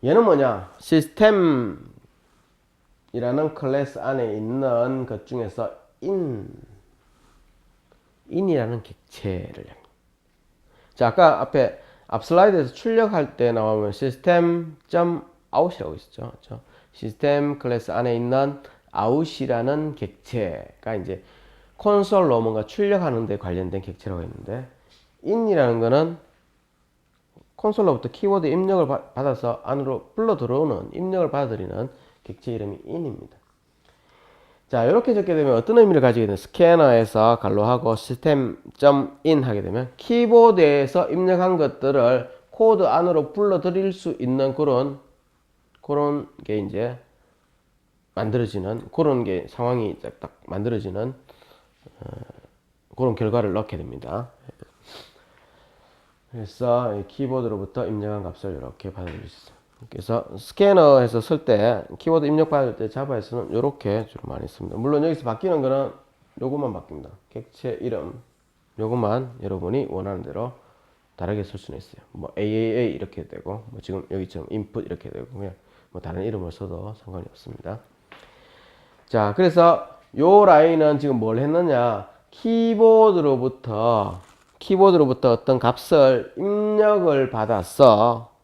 얘는 뭐냐? 시스템이라는 클래스 안에 있는 것 중에서 in이라는 객체를 자, 아까 앞 슬라이드에서 출력할 때 나오면 system.out이라고 있었죠. 그렇죠? 시스템 클래스 안에 있는 out이라는 객체가 이제 콘솔로 뭔가 출력하는 데 관련된 객체라고 했는데 in이라는 거는 콘솔로부터 키워드 입력을 받아서 안으로 불러 들어오는 입력을 받아들이는 객체 이름이 in입니다. 자, 이렇게 적게 되면 어떤 의미를 가지게 되면 스캐너에서 갈로하고 system.in 하게 되면 키보드에서 입력한 것들을 코드 안으로 불러들일 수 있는 그런 게 이제 만들어지는 그런 게 상황이 딱 만들어지는 그런 결과를 넣게 됩니다. 그래서 키보드로부터 입력한 값을 이렇게 받아들일 수 있어요. 그래서 스캐너에서 쓸 때 키워드 입력 받을 때 자바에서는 이렇게 주로 많이 씁니다. 물론 여기서 바뀌는 거는 요것만 바뀝니다. 객체 이름 요것만 여러분이 원하는 대로 다르게 쓸 수는 있어요. 뭐 AAA 이렇게 되고 뭐 지금 여기처럼 input 이렇게 되고 그냥 뭐 다른 이름을 써도 상관이 없습니다. 자, 그래서 요 라인은 지금 뭘 했느냐? 키보드로부터 어떤 값을 입력을 받아서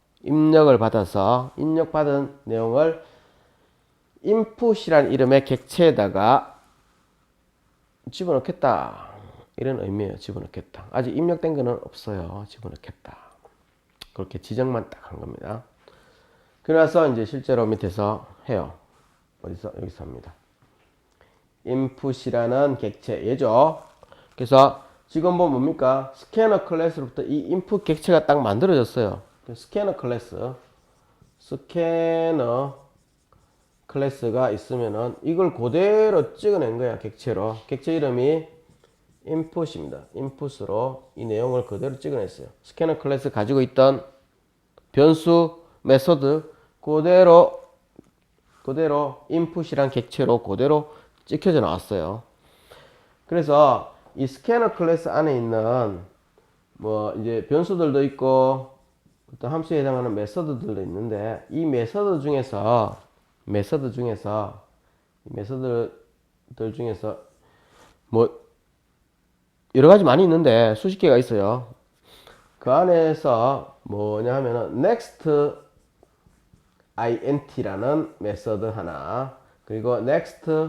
입력받은 내용을 input이란 이름의 객체에다가 집어넣겠다. 이런 의미예요. 집어넣겠다. 아직 입력된 거는 없어요. 집어넣겠다. 그렇게 지정만 딱 한 겁니다. 그래서 이제 실제로 밑에서 해요. 여기서 합니다. input이라는 객체 얘죠. 그래서 지금 보면 뭡니까? 스캐너 클래스로부터 이 input 객체가 딱 만들어졌어요. 스캐너 클래스가 있으면은 이걸 그대로 찍어낸 거야. 객체로. 객체 이름이 input입니다. input으로 이 내용을 그대로 찍어냈어요. 스캐너 클래스 가지고 있던 변수 메소드 그대로 input이란 객체로 그대로 찍혀져 나왔어요. 그래서 이 스캐너 클래스 안에 있는 뭐 이제 변수들도 있고 어떤 함수에 해당하는 메서드들도 있는데 이 메서드 중에서 뭐 여러 가지 많이 있는데 수십 개가 있어요. 그 안에서 뭐냐 하면은 next int라는 메서드 하나, 그리고 next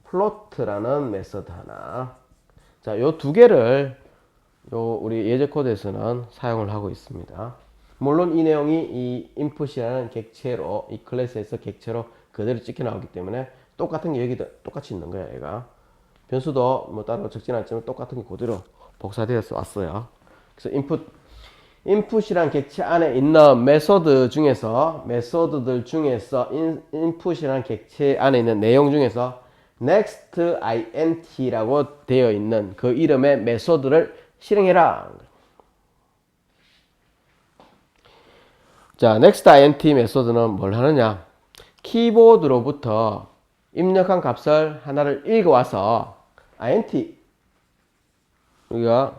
float라는 메서드 하나. 자, 요 두 개를 우리 예제 코드에서는 사용을 하고 있습니다. 물론 이 내용이 이 input이라는 객체로 이 클래스에서 객체로 그대로 찍혀 나오기 때문에 똑같은 게 여기도 똑같이 있는 거야. 얘가 변수도 뭐 따로 적진 않지만 똑같은 게 그대로 복사되어서 왔어요. 그래서 input이란 객체 안에 있는 메소드들 중에서 input이란 객체 안에 있는 내용 중에서 next int라고 되어 있는 그 이름의 메소드를 실행해라. 자, next int 메소드는 뭘 하느냐? 키보드로부터 입력한 값을 하나를 읽어와서 int, 우리가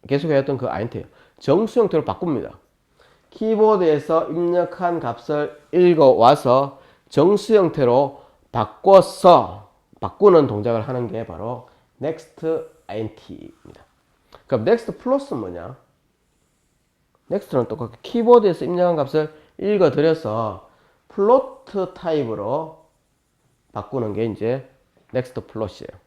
계속 해왔던 그 int예요. 정수 형태로 바꿉니다. 키보드에서 입력한 값을 읽어와서 정수 형태로 바꾸는 동작을 하는 게 바로 next int입니다. 그럼 next 플러스는 뭐냐? next는 똑같게 키보드에서 입력한 값을 읽어드려서 플로트 타입으로 바꾸는 게 이제 next 플롯이에요.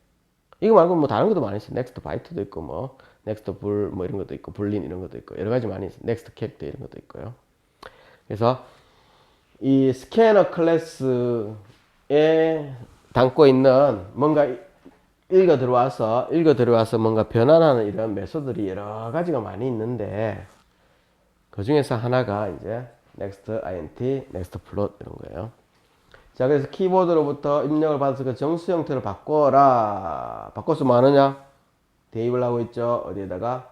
이거 말고 뭐 다른 것도 많이 있어요. next 바이트도 있고 뭐 next 불 뭐 이런 것도 있고 불린 이런 것도 있고 여러 가지 많이 있어요. next 캐릭터 이런 것도 있고요. 그래서 이 스캐너 클래스에 담고 있는 뭔가 읽어 들어와서 뭔가 변환하는 이런 메소드들이 여러 가지가 많이 있는데 그 중에서 하나가 이제 next int, next float 이런 거예요. 자, 그래서 키보드로부터 입력을 받아서 그 정수 형태로 바꿔라. 바꿔서 뭐 하느냐? 대입을 하고 있죠. 어디에다가?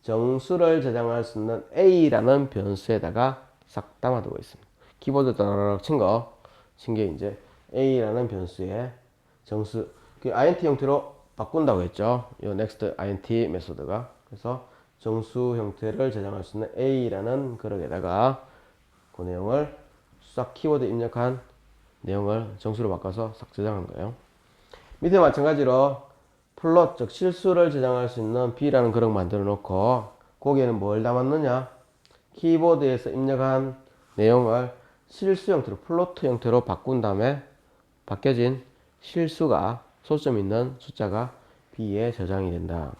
정수를 저장할 수 있는 a라는 변수에다가 싹 담아두고 있습니다. 키보드 따라락 친 게 이제 a라는 변수에 정수, 그 int 형태로 바꾼다고 했죠. 이 next int 메소드가. 그래서 정수 형태를 저장할 수 있는 a라는 그릇에다가 그 내용을 싹 키보드 입력한 내용을 정수로 바꿔서 싹 저장한 거예요. 밑에 마찬가지로 플롯, 즉 실수를 저장할 수 있는 b라는 그릇 만들어 놓고 거기에는 뭘 담았느냐? 키보드에서 입력한 내용을 실수 형태로 플로트 형태로 바꾼 다음에 바뀌어진 실수가 소점 있는 숫자가 b에 저장이 된다.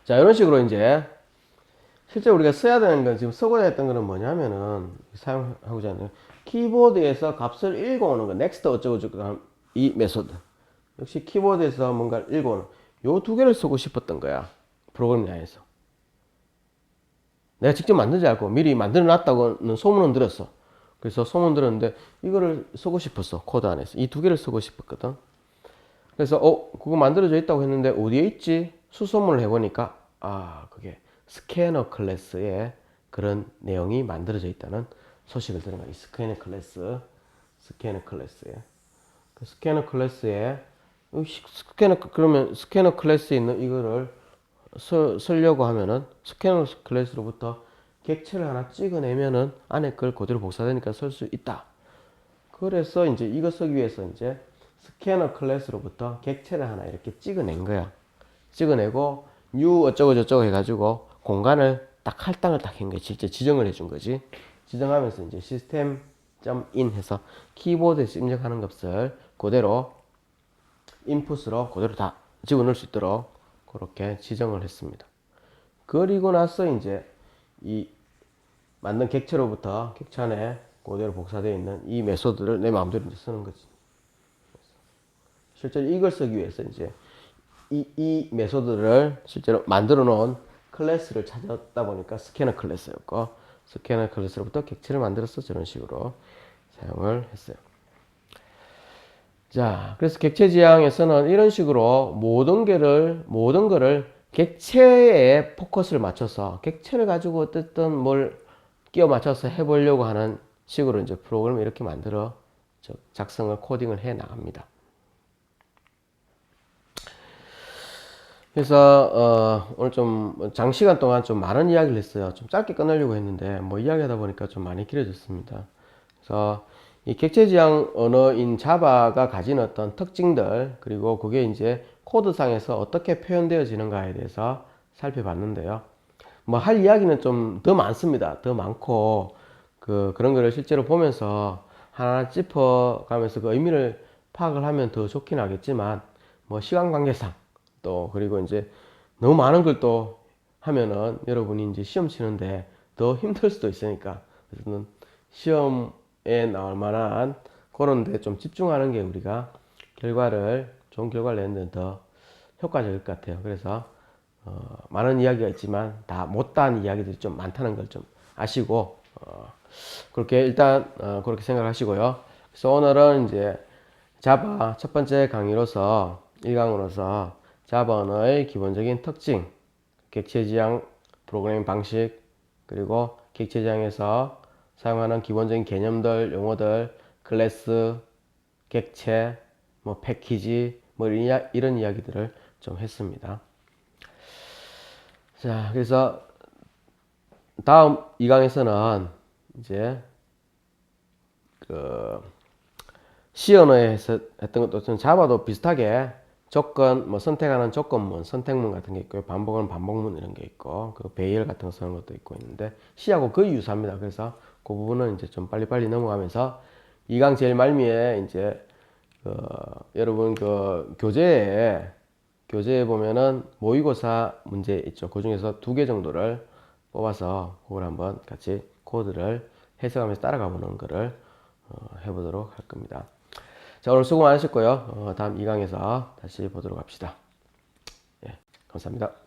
자, 이런 식으로 이제 실제 우리가 써야 되는 건 지금 쓰고자 했던 거는 뭐냐면은 사용하고자 하는 키보드에서 값을 읽어오는 거 next 어쩌고저쩌고 이 메소드 역시 키보드에서 뭔가를 읽어오는 요 두 개를 쓰고 싶었던 거야. 프로그램 내에서 내가 직접 만들지 않고 미리 만들어 놨다고는 소문은 들었어. 그래서 소문 들었는데 이거를 쓰고 싶었어. 코드 안에서 이 두 개를 쓰고 싶었거든. 그래서 그거 만들어져 있다고 했는데 어디에 있지? 수소문을 해보니까 그게 스캐너 클래스에 그런 내용이 만들어져 있다는 소식을 들은 거야. 이 스캐너 클래스에 그 스캐너 클래스에 그러면 스캐너 클래스에 있는 이거를 쓰려고 하면은 스캐너 클래스로부터 객체를 하나 찍어내면은 안에 걸 그대로 복사되니까 쓸 수 있다. 그래서 이제 이거 쓰기 위해서 이제 스캐너 클래스로부터 객체를 하나 이렇게 찍어낸 거야. 찍어내고 new 어쩌고 저쩌고 해가지고 공간을 딱 할당을 딱 한 거야. 실제 지정을 해준 거지. 지정하면서 이제 system.in 해서 키보드에서 입력하는 값을 그대로 인풋으로 그대로 다 집어넣을 수 있도록 그렇게 지정을 했습니다. 그리고 나서 이제 이 만든 객체로부터 객체 안에 그대로 복사되어 있는 이 메소드를 내 마음대로 이제 쓰는 거지. 실제로 이걸 쓰기 위해서 이제 이 메소드를 실제로 만들어 놓은 클래스를 찾았다 보니까 스캐너 클래스였고 스캐너 클래스로부터 객체를 만들어서 저런 식으로 사용을 했어요. 자, 그래서 객체 지향에서는 이런 식으로 모든 거를 객체에 포커스를 맞춰서 객체를 가지고 어쨌든 뭘 끼워 맞춰서 해보려고 하는 식으로 이제 프로그램을 이렇게 만들어 작성을 코딩을 해 나갑니다. 그래서 오늘 좀 장시간 동안 좀 많은 이야기를 했어요. 좀 짧게 끝내려고 했는데 뭐 이야기하다 보니까 좀 많이 길어졌습니다. 그래서 이 객체 지향 언어인 자바가 가진 어떤 특징들 그리고 그게 이제 코드상에서 어떻게 표현되어지는가에 대해서 살펴봤는데요. 뭐 할 이야기는 좀 더 많습니다. 더 많고 그런 거를 실제로 보면서 하나 짚어가면서 그 의미를 파악을 하면 더 좋긴 하겠지만 뭐 시간 관계상 또 그리고 이제 너무 많은 걸 또 하면은 여러분이 이제 시험 치는데 더 힘들 수도 있으니까 그래서 시험에 나올 만한 그런 데 좀 집중하는 게 우리가 좋은 결과를 내는 데 더 효과적일 것 같아요. 그래서 많은 이야기가 있지만 다 못다한 이야기들이 좀 많다는 걸 좀 아시고 그렇게 일단 그렇게 생각하시고요. 그래서 오늘은 이제 자바 첫 번째 강의로서 1강으로서 자바 언어의 기본적인 특징, 객체 지향 프로그래밍 방식, 그리고 객체 지향에서 사용하는 기본적인 개념들, 용어들, 클래스, 객체, 뭐 패키지, 뭐 이런 이야기들을 좀 했습니다. 자, 그래서 다음 2강에서는 이제 C 언어에 했던 것도 좀 자바도 비슷하게 조건, 뭐 선택하는 조건문, 선택문 같은 게 있고요. 반복은 반복문 이런 게 있고, 그 배열 같은 거 쓰는 것도 있고 있는데, C하고 거의 유사합니다. 그래서 그 부분은 이제 좀 빨리빨리 넘어가면서 2강 제일 말미에 이제, 여러분 교재에 보면은 모의고사 문제 있죠. 그 중에서 2개 정도를 뽑아서 그걸 한번 같이 코드를 해석하면서 따라가 보는 거를 해보도록 할 겁니다. 자, 오늘 수고 많으셨고요. 다음 2강에서 다시 보도록 합시다. 예, 감사합니다.